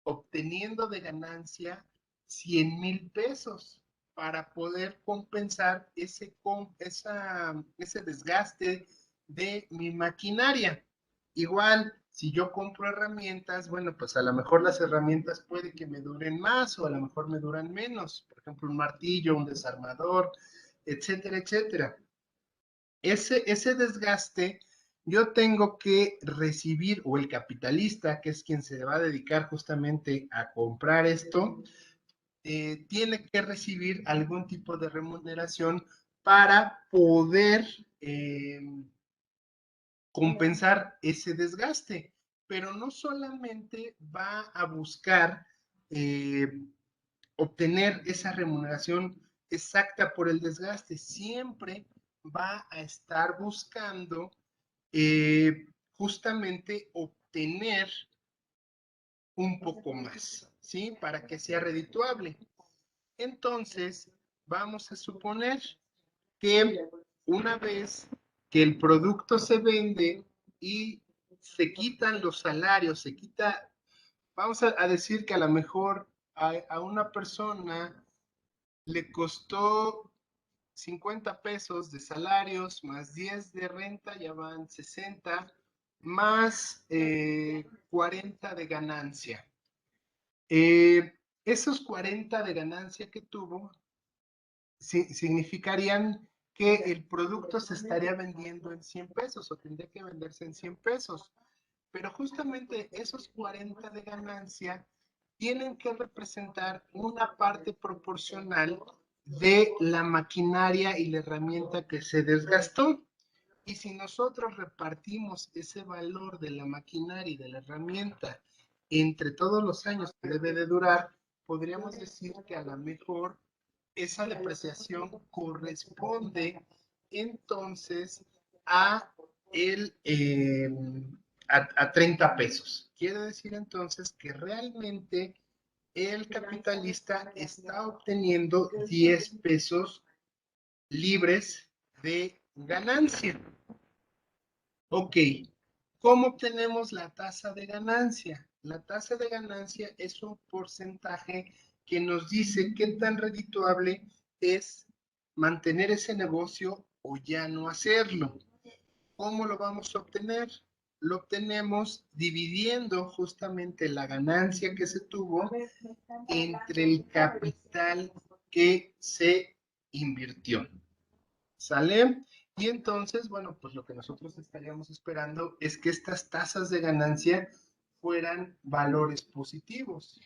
[SPEAKER 1] obteniendo de ganancia $100,000 para poder compensar ese desgaste de mi maquinaria. Igual, si yo compro herramientas, bueno, pues a lo mejor las herramientas puede que me duren más o a lo mejor me duran menos. Por ejemplo, un martillo, un desarmador, etcétera, etcétera. Ese desgaste yo tengo que recibir, o el capitalista, que es quien se va a dedicar justamente a comprar esto, tiene que recibir algún tipo de remuneración para poder compensar ese desgaste. Pero no solamente va a buscar obtener esa remuneración exacta por el desgaste, siempre va a estar buscando justamente obtener un poco más, ¿sí? Para que sea redituable. Entonces, vamos a suponer que una vez que el producto se vende y se quitan los salarios, vamos a decir que a lo mejor a una persona le costó $50 de salarios, más 10 de renta, ya van 60, más 40 de ganancia. Esos 40 de ganancia que tuvo significarían que el producto se estaría vendiendo en $100 o tendría que venderse en $100. Pero justamente esos 40 de ganancia tienen que representar una parte proporcional de la maquinaria y la herramienta que se desgastó. Y si nosotros repartimos ese valor de la maquinaria y de la herramienta entre todos los años que debe de durar, podríamos decir que a lo mejor esa depreciación corresponde entonces a, el, a $30. Quiere decir entonces que realmente el capitalista está obteniendo $10 libres de ganancia. Ok, ¿cómo obtenemos la tasa de ganancia? La tasa de ganancia es un porcentaje que nos dice qué tan redituable es mantener ese negocio o ya no hacerlo. ¿Cómo lo vamos a obtener? Lo obtenemos dividiendo justamente la ganancia que se tuvo entre el capital que se invirtió. ¿Sale? Y entonces, bueno, pues lo que nosotros estaríamos esperando es que estas tasas de ganancia fueran valores positivos,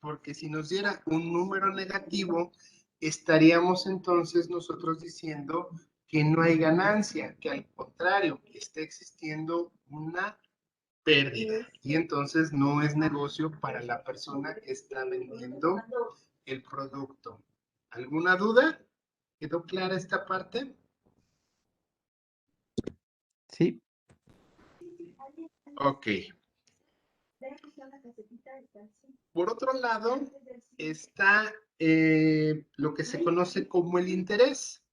[SPEAKER 1] porque si nos diera un número negativo, estaríamos entonces nosotros diciendo que no hay ganancia, que al contrario, está existiendo una pérdida. Y entonces no es negocio para la persona que está vendiendo el producto. ¿Alguna duda? ¿Quedó clara esta parte?
[SPEAKER 4] Sí,
[SPEAKER 1] Ok. Por otro lado, está lo que se conoce como el interés.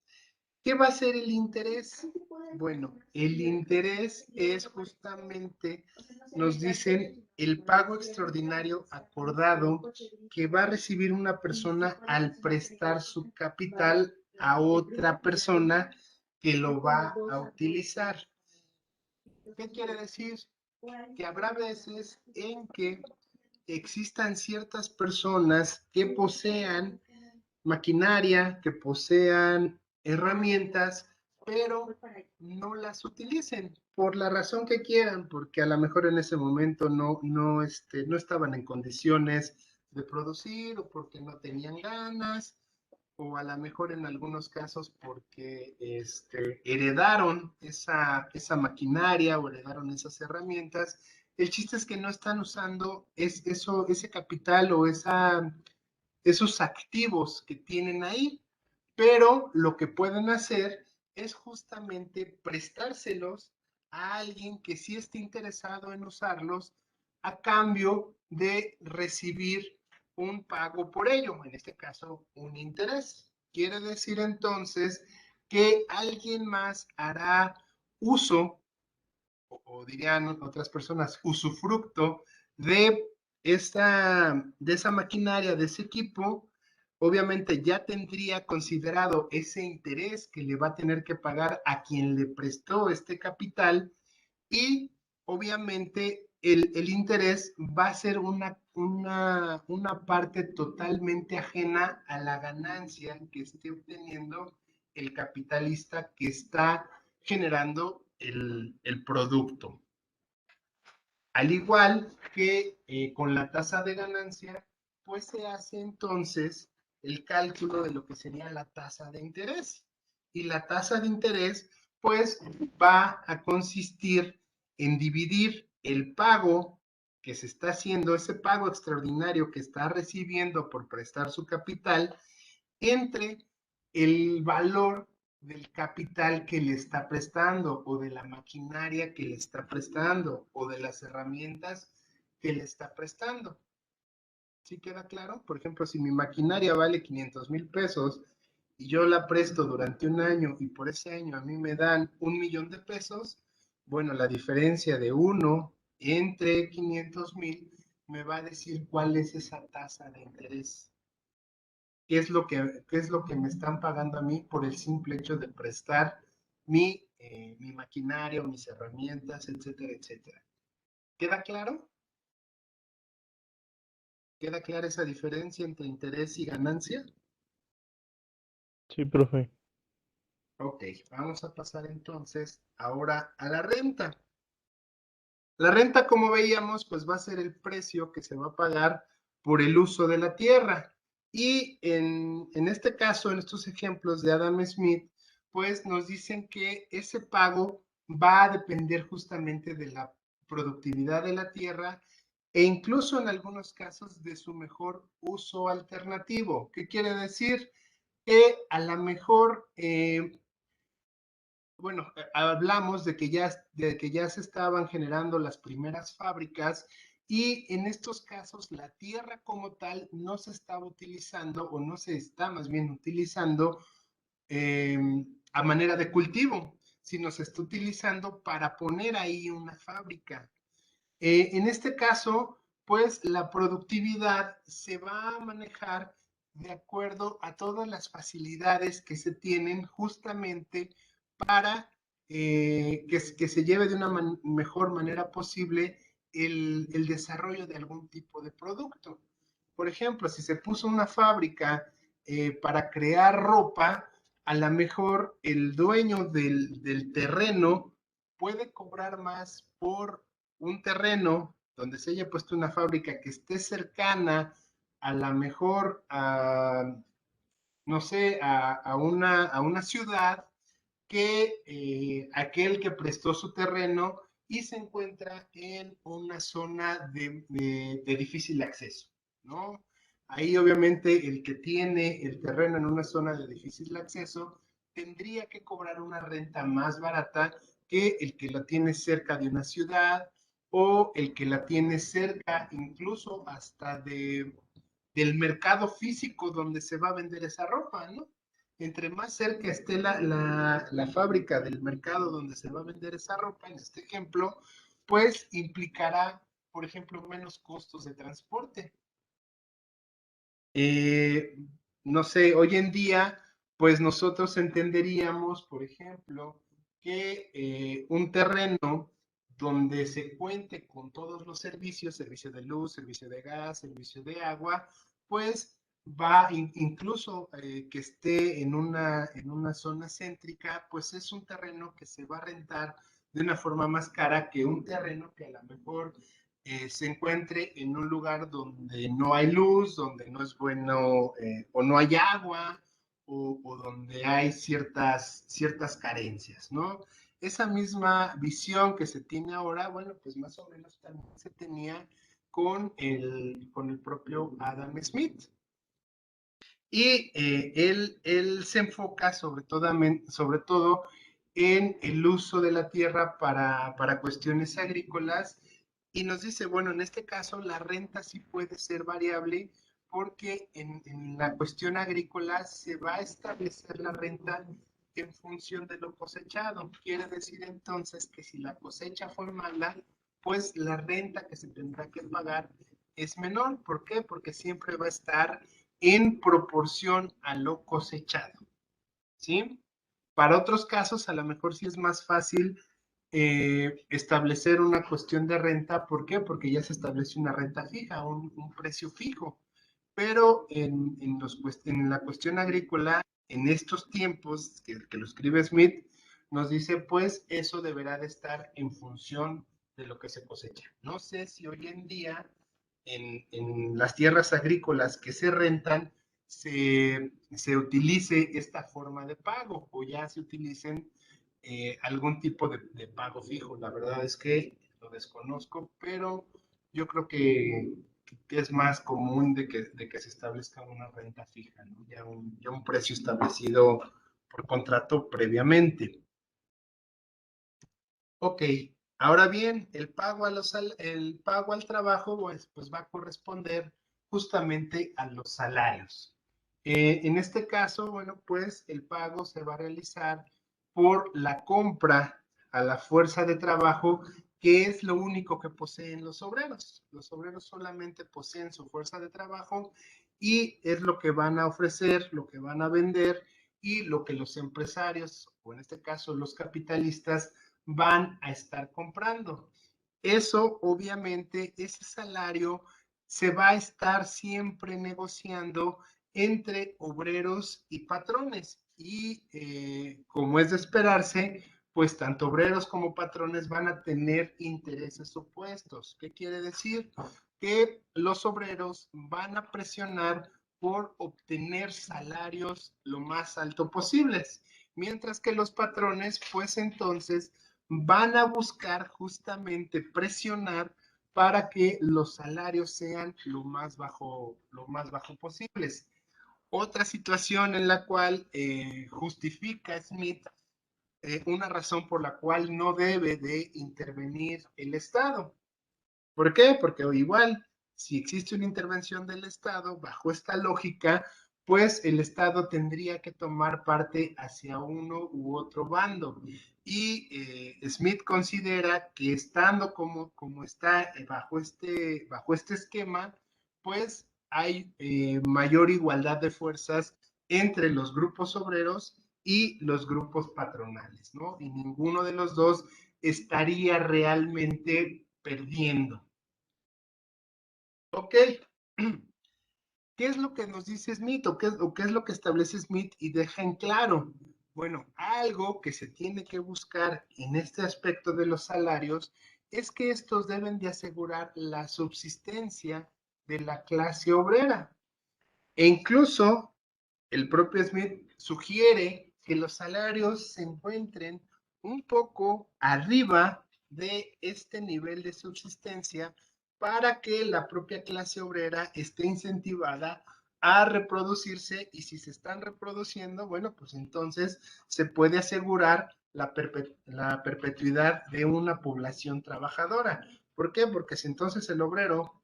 [SPEAKER 1] ¿Qué va a ser el interés? Bueno, el interés es justamente, nos dicen, el pago extraordinario acordado que va a recibir una persona al prestar su capital a otra persona que lo va a utilizar. ¿Qué quiere decir? Que habrá veces en que existan ciertas personas que posean maquinaria, que posean herramientas, pero no las utilicen por la razón que quieran, porque a lo mejor en ese momento no estaban en condiciones de producir o porque no tenían ganas o a lo mejor en algunos casos porque heredaron esa maquinaria o heredaron esas herramientas. El chiste es que no están usando ese capital o esos activos que tienen ahí, pero lo que pueden hacer es justamente prestárselos a alguien que sí esté interesado en usarlos a cambio de recibir un pago por ello, en este caso un interés. Quiere decir entonces que alguien más hará uso, o dirían otras personas, usufructo de esa maquinaria, de ese equipo. Obviamente ya tendría considerado ese interés que le va a tener que pagar a quien le prestó este capital y obviamente el interés va a ser una parte totalmente ajena a la ganancia que esté obteniendo el capitalista que está generando el producto. Al igual que con la tasa de ganancia, pues se hace entonces el cálculo de lo que sería la tasa de interés. Y la tasa de interés, pues va a consistir en dividir el pago que se está haciendo, ese pago extraordinario que está recibiendo por prestar su capital, entre el valor del capital que le está prestando o de la maquinaria que le está prestando o de las herramientas que le está prestando. ¿Sí queda claro? Por ejemplo, si mi maquinaria vale 500,000 pesos y yo la presto durante un año y por ese año a mí me dan 1,000,000 de pesos, bueno, la diferencia de uno entre 500,000 me va a decir cuál es esa tasa de interés. ¿Qué es lo que me están pagando a mí por el simple hecho de prestar mi maquinaria, mis herramientas, etcétera, etcétera? ¿Queda claro? ¿Queda clara esa diferencia entre interés y ganancia?
[SPEAKER 2] Sí, profe.
[SPEAKER 1] Ok, vamos a pasar entonces ahora a la renta. La renta, como veíamos, pues va a ser el precio que se va a pagar por el uso de la tierra. Y en este caso, en estos ejemplos de Adam Smith, pues nos dicen que ese pago va a depender justamente de la productividad de la tierra e incluso en algunos casos de su mejor uso alternativo. ¿Qué quiere decir? Que a lo mejor bueno, hablamos de que ya se estaban generando las primeras fábricas y en estos casos la tierra como tal no se estaba utilizando o no se está más bien utilizando a manera de cultivo, sino se está utilizando para poner ahí una fábrica. En este caso, pues la productividad se va a manejar de acuerdo a todas las facilidades que se tienen justamente para que se lleve de una mejor manera posible el desarrollo de algún tipo de producto. Por ejemplo, si se puso una fábrica para crear ropa, a lo mejor el dueño del terreno puede cobrar más por un terreno donde se haya puesto una fábrica que esté cercana a la mejor, no sé, a una ciudad, que aquel que prestó su terreno y se encuentra en una zona de difícil acceso, ¿no? Ahí obviamente el que tiene el terreno en una zona de difícil acceso tendría que cobrar una renta más barata que el que la tiene cerca de una ciudad o el que la tiene cerca incluso hasta del mercado físico donde se va a vender esa ropa, ¿no? Entre más cerca esté la fábrica del mercado donde se va a vender esa ropa, en este ejemplo, pues implicará, por ejemplo, menos costos de transporte. No sé, hoy en día, pues nosotros entenderíamos, por ejemplo, que un terreno donde se cuente con todos los servicios, servicio de luz, servicio de gas, servicio de agua, pues va incluso que esté en una zona céntrica, pues es un terreno que se va a rentar de una forma más cara que un terreno que a lo mejor se encuentre en un lugar donde no hay luz, donde no es bueno o no hay agua o donde hay ciertas carencias, ¿no? Esa misma visión que se tiene ahora, bueno, pues más o menos también se tenía con el propio Adam Smith. Y él se enfoca sobre todo en el uso de la tierra para cuestiones agrícolas y nos dice, bueno, en este caso la renta sí puede ser variable porque en la cuestión agrícola se va a establecer la renta en función de lo cosechado. Quiere decir entonces que si la cosecha fue mala, pues la renta que se tendrá que pagar es menor. ¿Por qué? Porque siempre va a estar en proporción a lo cosechado, ¿sí? Para otros casos, a lo mejor sí es más fácil establecer una cuestión de renta. ¿Por qué? Porque ya se establece una renta fija, un precio fijo. Pero en la cuestión agrícola, en estos tiempos que lo escribe Smith, nos dice, pues eso deberá de estar en función de lo que se cosecha. No sé si hoy en día en las tierras agrícolas que se rentan se utilice esta forma de pago o ya se utilicen algún tipo de pago fijo. La verdad es que lo desconozco, pero yo creo que es más común de que se establezca una renta fija, ¿no? Ya un precio establecido por contrato previamente. Ok, ahora bien, el pago al trabajo pues va a corresponder justamente a los salarios. En este caso, bueno, pues el pago se va a realizar por la compra a la fuerza de trabajo, que es lo único que poseen los obreros. Los obreros solamente poseen su fuerza de trabajo y es lo que van a ofrecer, lo que van a vender y lo que los empresarios, o en este caso los capitalistas, van a estar comprando. Eso, obviamente, ese salario se va a estar siempre negociando entre obreros y patrones. Y como es de esperarse, pues tanto obreros como patrones van a tener intereses opuestos. ¿Qué quiere decir? Que los obreros van a presionar por obtener salarios lo más alto posibles, mientras que los patrones, pues entonces, van a buscar justamente presionar para que los salarios sean lo más bajo posibles. Otra situación en la cual justifica Smith una razón por la cual no debe de intervenir el Estado. ¿Por qué? Porque igual, si existe una intervención del Estado, bajo esta lógica, pues el Estado tendría que tomar parte hacia uno u otro bando. Y Smith considera que estando como está bajo este esquema, pues hay mayor igualdad de fuerzas entre los grupos obreros y los grupos patronales, ¿no? Y ninguno de los dos estaría realmente perdiendo. Ok. ¿Qué es lo que nos dice Smith o qué es lo que establece Smith y deja en claro? Bueno, algo que se tiene que buscar en este aspecto de los salarios es que estos deben de asegurar la subsistencia de la clase obrera. E incluso el propio Smith sugiere que los salarios se encuentren un poco arriba de este nivel de subsistencia para que la propia clase obrera esté incentivada a reproducirse, y si se están reproduciendo, bueno, pues entonces se puede asegurar la perpetuidad de una población trabajadora. ¿Por qué? Porque si entonces el obrero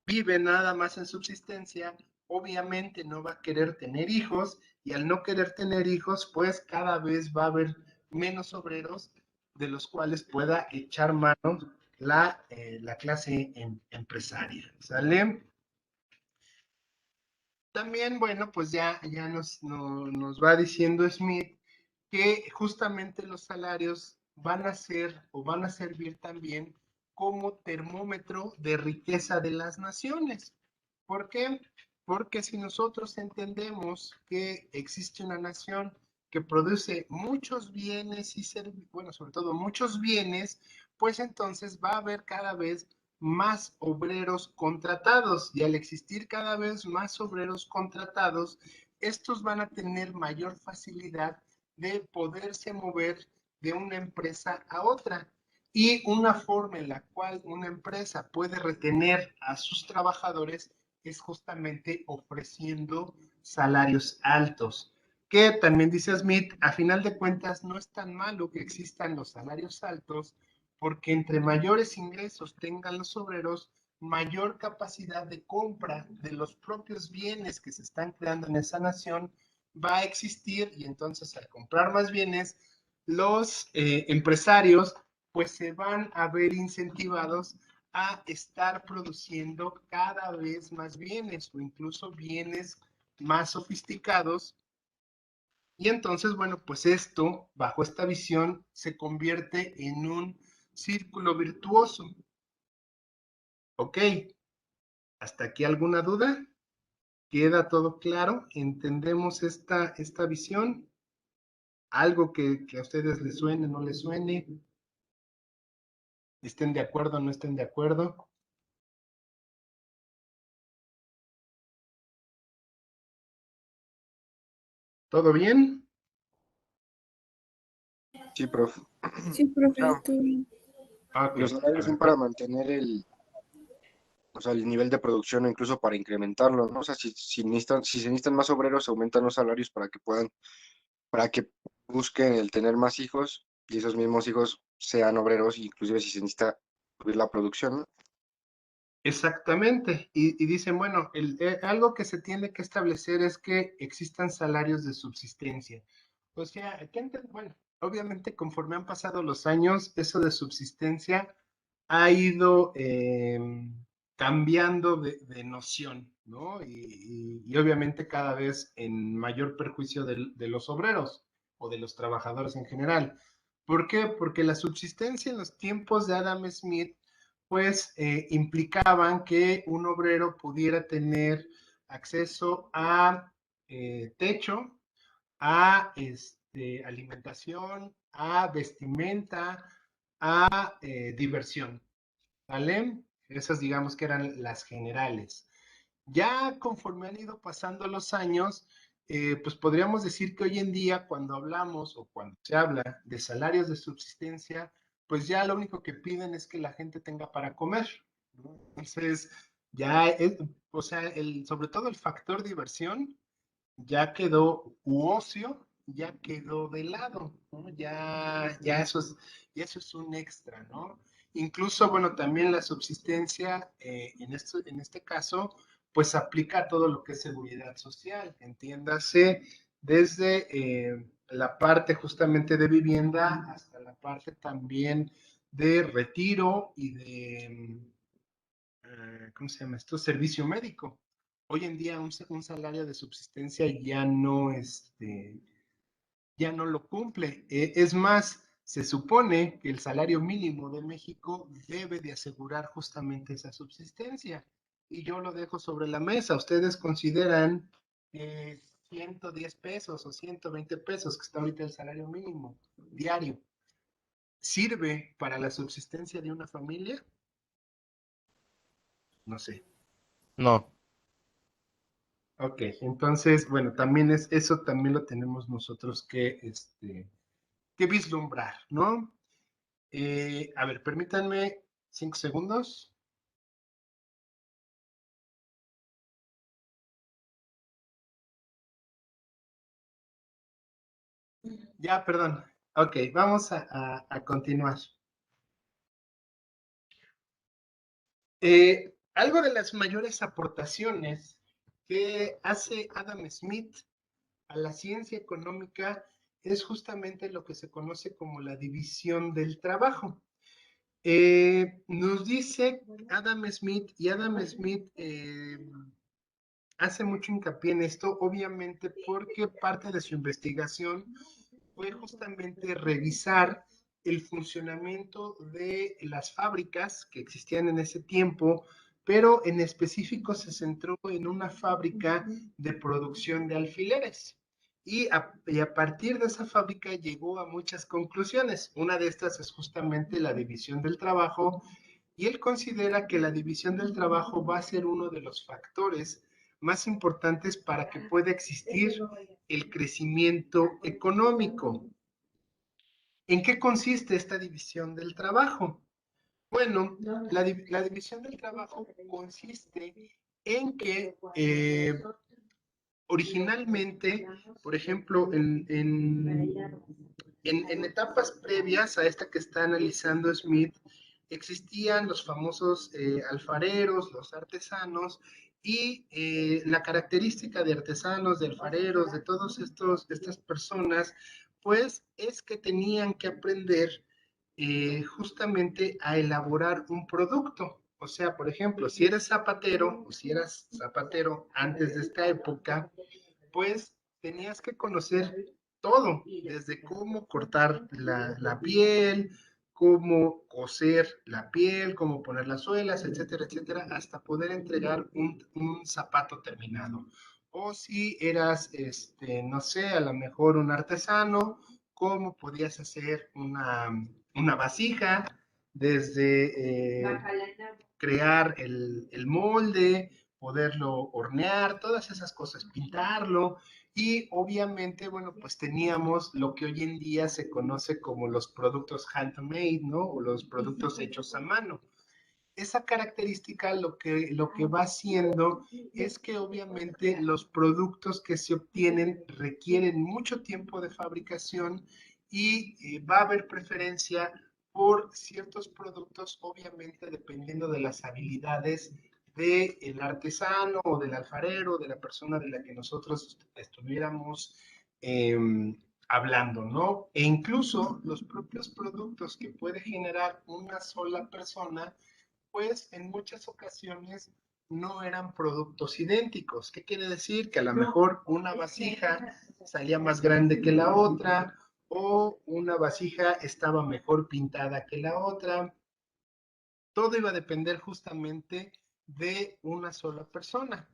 [SPEAKER 1] vive nada más en subsistencia, obviamente no va a querer tener hijos, y al no querer tener hijos, pues cada vez va a haber menos obreros de los cuales pueda echar mano la clase empresaria. ¿Sale? También, bueno, pues ya nos va diciendo Smith que justamente los salarios van a ser o van a servir también como termómetro de riqueza de las naciones. ¿Por qué? Porque si nosotros entendemos que existe una nación que produce muchos bienes y servicios, bueno, sobre todo muchos bienes, pues entonces va a haber cada vez más obreros contratados, y al existir cada vez más obreros contratados, estos van a tener mayor facilidad de poderse mover de una empresa a otra. Y una forma en la cual una empresa puede retener a sus trabajadores es justamente ofreciendo salarios altos, que también dice Smith, a final de cuentas no es tan malo que existan los salarios altos, porque entre mayores ingresos tengan los obreros, mayor capacidad de compra de los propios bienes que se están creando en esa nación va a existir, y entonces al comprar más bienes, los empresarios pues se van a ver incentivados a estar produciendo cada vez más bienes o incluso bienes más sofisticados. Y entonces, bueno, pues esto, bajo esta visión, se convierte en un círculo virtuoso. ¿Ok? ¿Hasta aquí alguna duda? ¿Queda todo claro? ¿Entendemos esta visión? ¿Algo que a ustedes les suene, no les suene? ¿Estén de acuerdo o no estén de acuerdo? ¿Todo bien?
[SPEAKER 7] Sí, profe.
[SPEAKER 5] Sí, profe,
[SPEAKER 7] Claro,
[SPEAKER 5] todo bien.
[SPEAKER 1] Ok,
[SPEAKER 7] los
[SPEAKER 1] a
[SPEAKER 7] salarios son
[SPEAKER 1] ver,
[SPEAKER 7] para mantener el nivel de producción o incluso para incrementarlo, ¿no? O sea, si se necesitan más obreros, se aumentan los salarios para que busquen el tener más hijos y esos mismos hijos sean obreros, inclusive si se necesita subir la producción, ¿no?
[SPEAKER 1] exactamente. Y dicen, bueno, algo que se tiene que establecer es que existan salarios de subsistencia. O sea, bueno, obviamente conforme han pasado los años, eso de subsistencia ha ido cambiando de noción, ¿no? Y obviamente cada vez en mayor perjuicio de los obreros o de los trabajadores en general. ¿Por qué? Porque la subsistencia en los tiempos de Adam Smith pues implicaban que un obrero pudiera tener acceso a techo, a alimentación, a vestimenta, a diversión, ¿vale? Esas digamos que eran las generales. Ya conforme han ido pasando los años, pues podríamos decir que hoy en día cuando hablamos o cuando se habla de salarios de subsistencia, pues ya lo único que piden es que la gente tenga para comer, ¿no? Entonces, ya, o sea, sobre todo el factor diversión ya quedó, u ocio, ya quedó de lado, ¿no? Ya eso es un extra, ¿no? Incluso, bueno, también la subsistencia, en este caso, pues aplica todo lo que es seguridad social, entiéndase desde la parte justamente de vivienda hasta la parte también de retiro y de, ¿cómo se llama esto? Servicio médico. Hoy en día un salario de subsistencia ya no lo cumple. Es más, se supone que el salario mínimo de México debe de asegurar justamente esa subsistencia. Y yo lo dejo sobre la mesa. ¿Ustedes consideran 110 pesos o 120 pesos, que está ahorita el salario mínimo diario, sirve para la subsistencia de una familia? No sé.
[SPEAKER 2] No.
[SPEAKER 1] Ok, entonces, bueno, también eso también lo tenemos nosotros que vislumbrar, ¿no? A ver, permítanme 5 segundos. Ya, perdón. Ok, vamos a continuar. Algo de las mayores aportaciones que hace Adam Smith a la ciencia económica es justamente lo que se conoce como la división del trabajo. Nos dice Adam Smith, y Adam Smith hace mucho hincapié en esto, obviamente porque parte de su investigación fue justamente revisar el funcionamiento de las fábricas que existían en ese tiempo, pero en específico se centró en una fábrica de producción de alfileres. Y a partir de esa fábrica llegó a muchas conclusiones. Una de estas es justamente la división del trabajo, y él considera que la división del trabajo va a ser uno de los factores más importantes para que pueda existir el crecimiento económico. ¿En qué consiste esta división del trabajo? Bueno, la división del trabajo consiste en que originalmente, por ejemplo, en etapas previas a esta que está analizando Smith, existían los famosos alfareros, los artesanos, y la característica de artesanos, de alfareros, de todas estas personas, pues es que tenían que aprender justamente a elaborar un producto. O sea, por ejemplo, si eres zapatero o si eras zapatero antes de esta época, pues tenías que conocer todo, desde cómo cortar la piel, cómo coser la piel, cómo poner las suelas, etcétera, etcétera, hasta poder entregar un zapato terminado. O si eras, no sé, a lo mejor un artesano, cómo podías hacer una vasija, desde crear el molde, poderlo hornear, todas esas cosas, pintarlo. Y obviamente, bueno, pues teníamos lo que hoy en día se conoce como los productos handmade, ¿no? O los productos hechos a mano. Esa característica lo que va haciendo es que obviamente los productos que se obtienen requieren mucho tiempo de fabricación, y va a haber preferencia por ciertos productos, obviamente dependiendo de las habilidades del artesano o del alfarero, de la persona de la que nosotros estuviéramos eh, hablando, ¿no? E incluso los propios productos que puede generar una sola persona, pues en muchas ocasiones no eran productos idénticos. ¿Qué quiere decir? Que a lo mejor una vasija salía más grande que la otra, o una vasija estaba mejor pintada que la otra. Todo iba a depender justamente de una sola persona.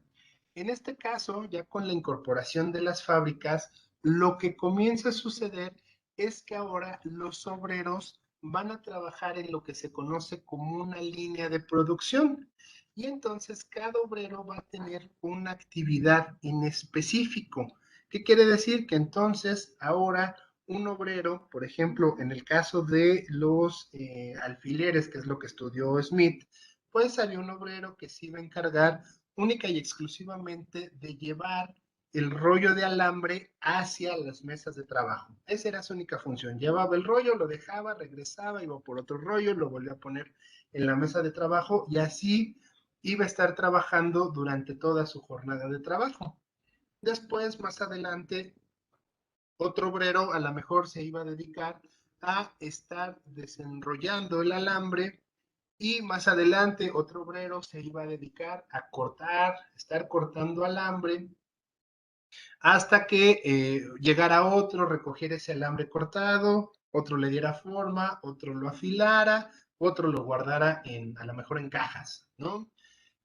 [SPEAKER 1] En este caso, ya con la incorporación de las fábricas, lo que comienza a suceder es que ahora los obreros van a trabajar en lo que se conoce como una línea de producción. Y entonces cada obrero va a tener una actividad en específico. ¿Qué quiere decir? Que entonces ahora un obrero, por ejemplo, en el caso de los alfileres, que es lo que estudió Smith, pues había un obrero que se iba a encargar única y exclusivamente de llevar el rollo de alambre hacia las mesas de trabajo. Esa era su única función. Llevaba el rollo, lo dejaba, regresaba, iba por otro rollo, lo volvía a poner en la mesa de trabajo, y así y va a estar trabajando durante toda su jornada de trabajo. Después, más adelante, otro obrero a lo mejor se iba a dedicar a estar desenrollando el alambre y más adelante otro obrero se iba a dedicar a cortar, estar cortando alambre hasta que llegara otro, recogiera ese alambre cortado, otro le diera forma, otro lo afilara, otro lo guardara a lo mejor en cajas, ¿no?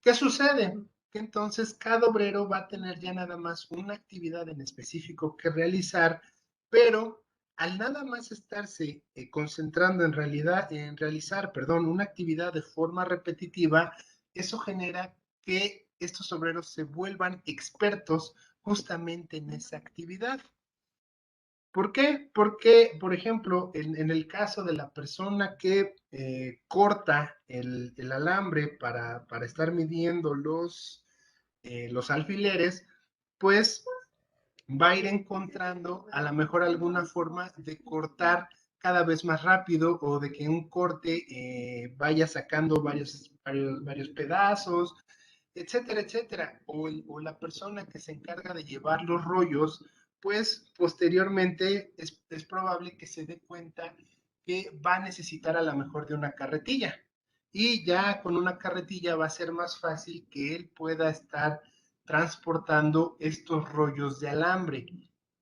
[SPEAKER 1] ¿Qué sucede? Que entonces cada obrero va a tener ya nada más una actividad en específico que realizar, pero al nada más estarse concentrando en realizar, perdón, una actividad de forma repetitiva, eso genera que estos obreros se vuelvan expertos justamente en esa actividad. ¿Por qué? Porque, por ejemplo, en el caso de la persona que corta el alambre para estar midiendo los alfileres, pues va a ir encontrando a lo mejor alguna forma de cortar cada vez más rápido o de que un corte vaya sacando varios pedazos, etcétera, etcétera. O la persona que se encarga de llevar los rollos, pues posteriormente es probable que se dé cuenta que va a necesitar a lo mejor de una carretilla. Y ya con una carretilla va a ser más fácil que él pueda estar transportando estos rollos de alambre,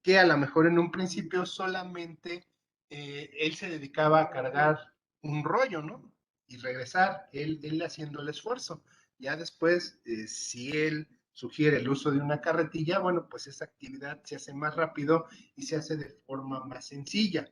[SPEAKER 1] que a lo mejor en un principio solamente él se dedicaba a cargar un rollo, ¿no? Y regresar, él haciendo el esfuerzo. Ya después, si él sugiere el uso de una carretilla, bueno, pues esa actividad se hace más rápido y se hace de forma más sencilla.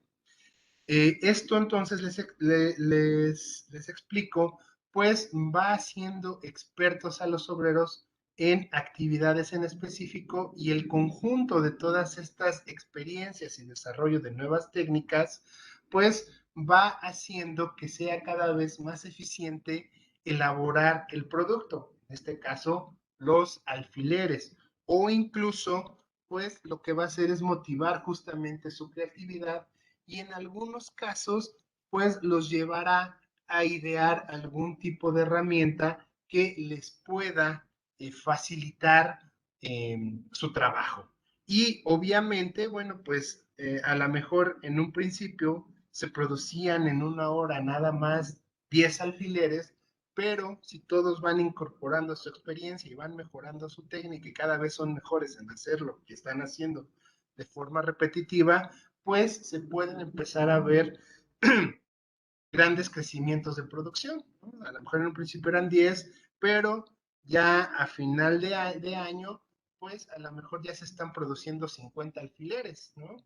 [SPEAKER 1] Esto entonces les explico, pues va haciendo expertos a los obreros en actividades en específico y el conjunto de todas estas experiencias y desarrollo de nuevas técnicas, pues va haciendo que sea cada vez más eficiente elaborar el producto, en este caso los alfileres, o incluso, pues lo que va a hacer es motivar justamente su creatividad y en algunos casos, pues los llevará a idear algún tipo de herramienta que les pueda facilitar su trabajo. Y obviamente, bueno, pues a lo mejor en un principio se producían en una hora nada más 10 alfileres, pero si todos van incorporando su experiencia y van mejorando su técnica y cada vez son mejores en hacer lo que están haciendo de forma repetitiva, pues se pueden empezar a ver grandes crecimientos de producción, ¿no? A lo mejor en un principio eran 10, pero ya a final de año, pues a lo mejor ya se están produciendo 50 alfileres, ¿no?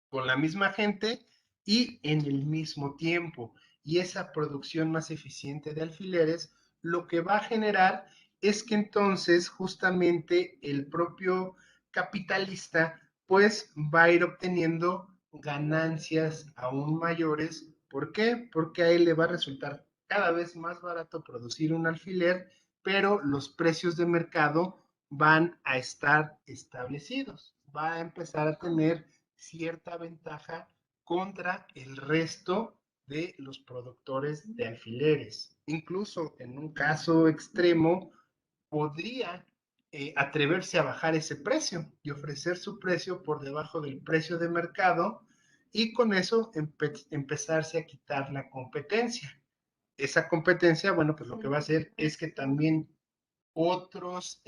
[SPEAKER 1] Con la misma gente y en el mismo tiempo. Y esa producción más eficiente de alfileres lo que va a generar es que entonces justamente el propio capitalista pues va a ir obteniendo ganancias aún mayores. ¿Por qué? Porque a él le va a resultar cada vez más barato producir un alfiler, pero los precios de mercado van a estar establecidos. Va a empezar a tener cierta ventaja contra el resto de los productores de alfileres. Incluso en un caso extremo, podría atreverse a bajar ese precio y ofrecer su precio por debajo del precio de mercado y con eso empezarse a quitar la competencia. Esa competencia, bueno, pues lo que va a hacer es que también otros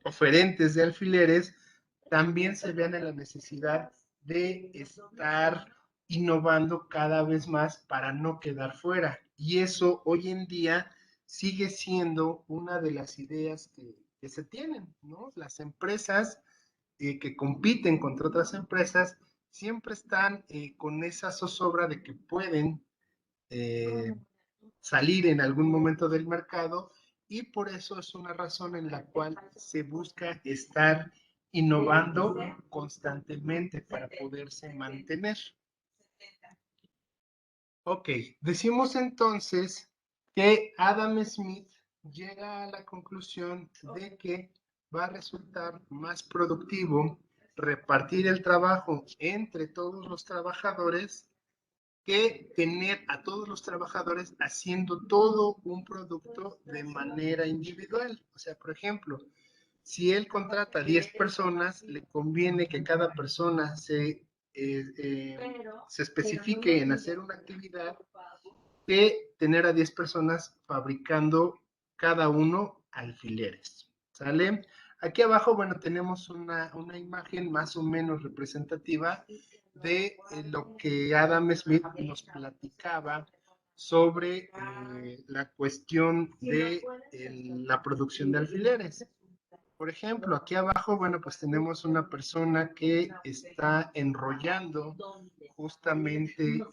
[SPEAKER 1] oferentes de alfileres también se vean en la necesidad de estar innovando cada vez más para no quedar fuera. Y eso hoy en día sigue siendo una de las ideas que se tienen, ¿no? Las empresas que compiten contra otras empresas siempre están con esa zozobra de que pueden eh, salir en algún momento del mercado y por eso es una razón en la cual se busca estar innovando constantemente para poderse mantener. Ok, decimos entonces que Adam Smith llega a la conclusión de que va a resultar más productivo repartir el trabajo entre todos los trabajadores que tener a todos los trabajadores haciendo todo un producto de manera individual. O sea, por ejemplo, si él contrata 10 personas, le conviene que cada persona se especifique en hacer una actividad que tener a 10 personas fabricando cada uno alfileres. ¿Sale? Aquí abajo, bueno, tenemos una imagen más o menos representativa de lo que Adam Smith nos platicaba sobre la cuestión de la producción de alfileres. Por ejemplo, aquí abajo, bueno, pues tenemos una persona que está enrollando justamente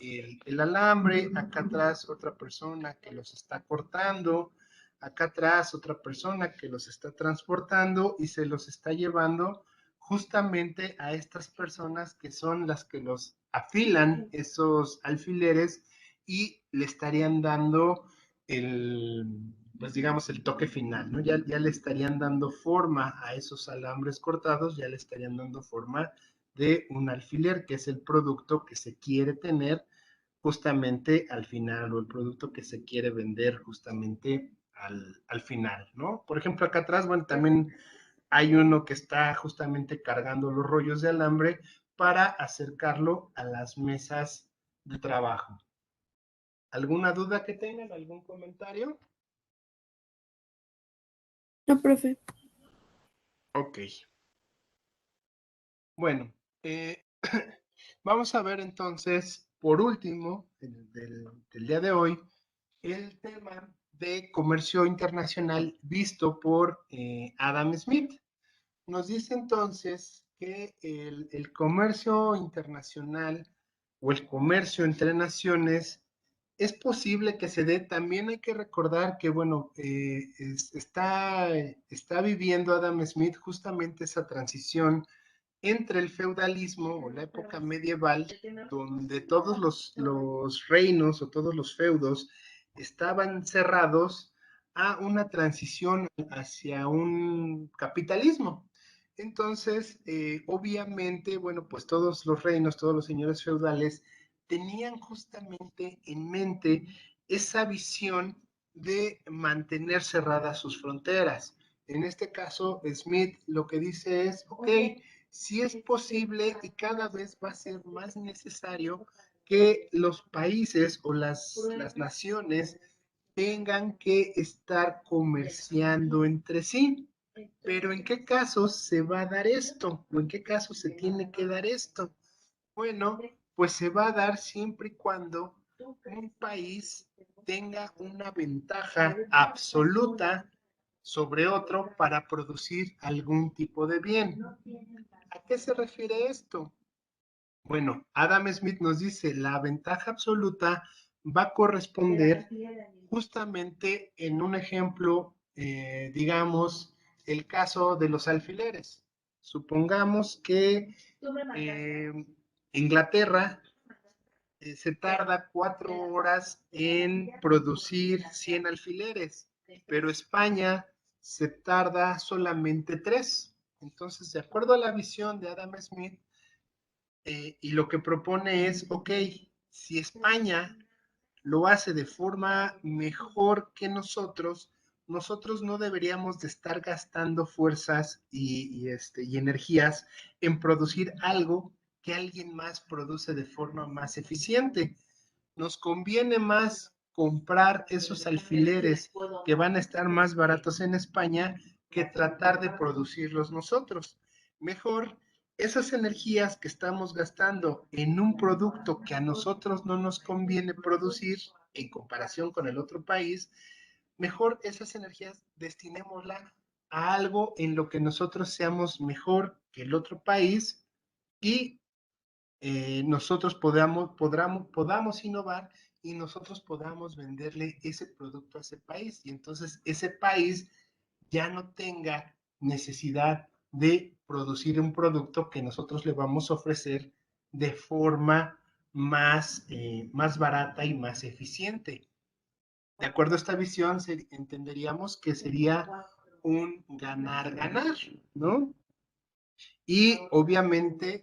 [SPEAKER 1] el alambre, acá atrás otra persona que los está cortando, acá atrás otra persona que los está transportando y se los está llevando justamente a estas personas que son las que los afilan esos alfileres y le estarían dando pues digamos, el toque final, ¿no? Ya le estarían dando forma a esos alambres cortados, ya le estarían dando forma de un alfiler, que es el producto que se quiere tener justamente al final, o el producto que se quiere vender justamente al final, ¿no? Por ejemplo, acá atrás, bueno, también hay uno que está justamente cargando los rollos de alambre para acercarlo a las mesas de trabajo. ¿Alguna duda que tengan? ¿Algún comentario?
[SPEAKER 5] No, profe.
[SPEAKER 1] Ok. Bueno, vamos a ver entonces, por último, del día de hoy, el tema de comercio internacional visto por Adam Smith. Nos dice entonces que el comercio internacional o el comercio entre naciones es posible que se dé. También hay que recordar que, bueno, está viviendo Adam Smith justamente esa transición entre el feudalismo o la época medieval, donde todos los reinos o todos los feudos estaban cerrados, a una transición hacia un capitalismo. Entonces, obviamente, bueno, pues todos los reinos, todos los señores feudales tenían justamente en mente esa visión de mantener cerradas sus fronteras. En este caso, Smith lo que dice es, ok, si es posible y cada vez va a ser más necesario que los países o las naciones tengan que estar comerciando entre sí. Pero ¿en qué casos se va a dar esto? ¿O en qué casos se tiene que dar esto? Bueno, pues se va a dar siempre y cuando un país tenga una ventaja absoluta sobre otro para producir algún tipo de bien. ¿A qué se refiere esto? Bueno, Adam Smith nos dice, la ventaja absoluta va a corresponder justamente en un ejemplo, digamos, el caso de los alfileres. Supongamos que Inglaterra se tarda 4 horas en producir 100 alfileres, pero España se tarda solamente 3. Entonces, de acuerdo a la visión de Adam Smith, y lo que propone es, ok, si España lo hace de forma mejor que nosotros no deberíamos de estar gastando fuerzas y energías en producir algo que alguien más produce de forma más eficiente. Nos conviene más comprar esos alfileres que van a estar más baratos en España que tratar de producirlos nosotros. Mejor esas energías que estamos gastando en un producto que a nosotros no nos conviene producir en comparación con el otro país, mejor esas energías destinémosla a algo en lo que nosotros seamos mejor que el otro país y nosotros podamos innovar y nosotros podamos venderle ese producto a ese país. Y entonces ese país ya no tenga necesidad de producir un producto que nosotros le vamos a ofrecer de forma más barata y más eficiente. De acuerdo a esta visión, entenderíamos que sería un ganar-ganar, ¿no? Y obviamente,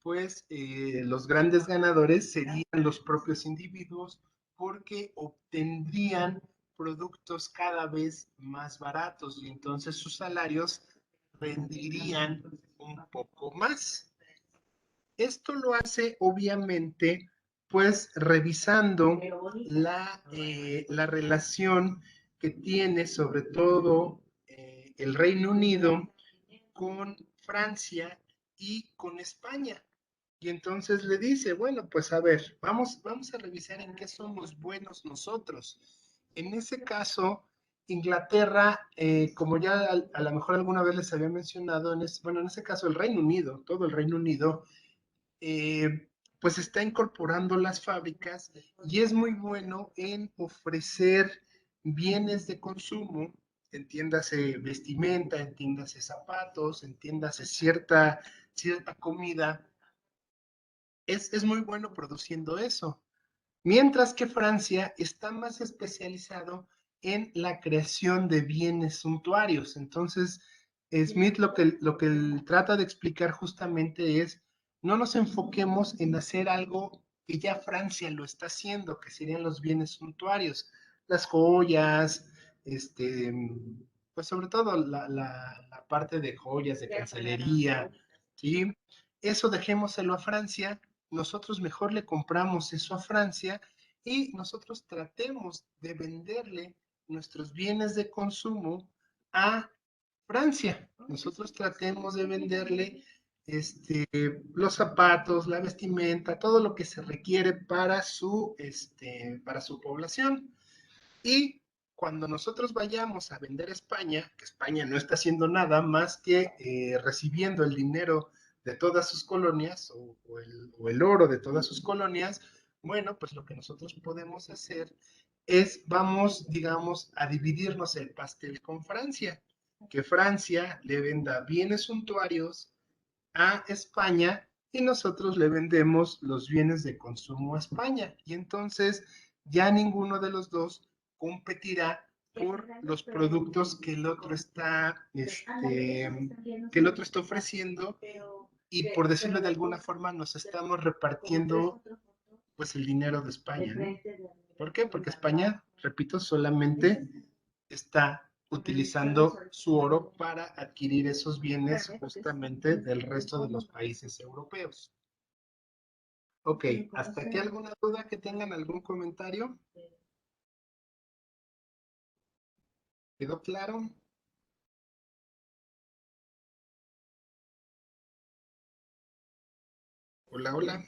[SPEAKER 1] pues los grandes ganadores serían los propios individuos porque obtendrían productos cada vez más baratos y entonces sus salarios rendirían un poco más. Esto lo hace obviamente pues revisando la relación que tiene sobre todo el Reino Unido con Francia y con España. Y entonces le dice, bueno, pues a ver, vamos a revisar en qué somos buenos nosotros. En ese caso, Inglaterra, como ya a lo mejor alguna vez les había mencionado, en ese caso el Reino Unido, todo el Reino Unido, pues está incorporando las fábricas y es muy bueno en ofrecer bienes de consumo, entiéndase vestimenta, entiéndase zapatos, entiéndase cierta comida. Es muy bueno produciendo eso. Mientras que Francia está más especializado en la creación de bienes suntuarios. Entonces, Smith lo que él trata de explicar justamente es, no nos enfoquemos en hacer algo que ya Francia lo está haciendo, que serían los bienes suntuarios, las joyas, pues sobre todo la parte de joyas, de cancelería, ¿sí? Eso dejémoselo a Francia, nosotros mejor le compramos eso a Francia y nosotros tratemos de venderle nuestros bienes de consumo a Francia. Nosotros tratemos de venderle los zapatos, la vestimenta, todo lo que se requiere para para su población. Y cuando nosotros vayamos a vender a España, que España no está haciendo nada más que recibiendo el dinero de todas sus colonias o el oro de todas sus colonias, bueno, pues lo que nosotros podemos hacer es, vamos, digamos, a dividirnos el pastel con Francia, que Francia le venda bienes suntuarios a España y nosotros le vendemos los bienes de consumo a España. Y entonces ya ninguno de los dos competirá por los productos que el otro que el otro está ofreciendo y por decirlo de alguna forma nos estamos repartiendo pues el dinero de España, ¿no? ¿Por qué? Porque España, repito, solamente está utilizando su oro para adquirir esos bienes justamente del resto de los países europeos. Ok, ¿hasta aquí alguna duda que tengan, algún comentario? ¿Quedó claro? Hola, hola.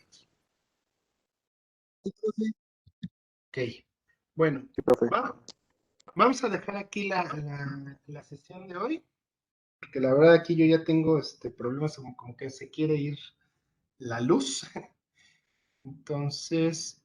[SPEAKER 1] Ok, bueno,
[SPEAKER 7] Sí, profe.
[SPEAKER 1] vamos a dejar aquí la sesión de hoy, porque la verdad aquí yo ya tengo problemas como que se quiere ir la luz. Entonces,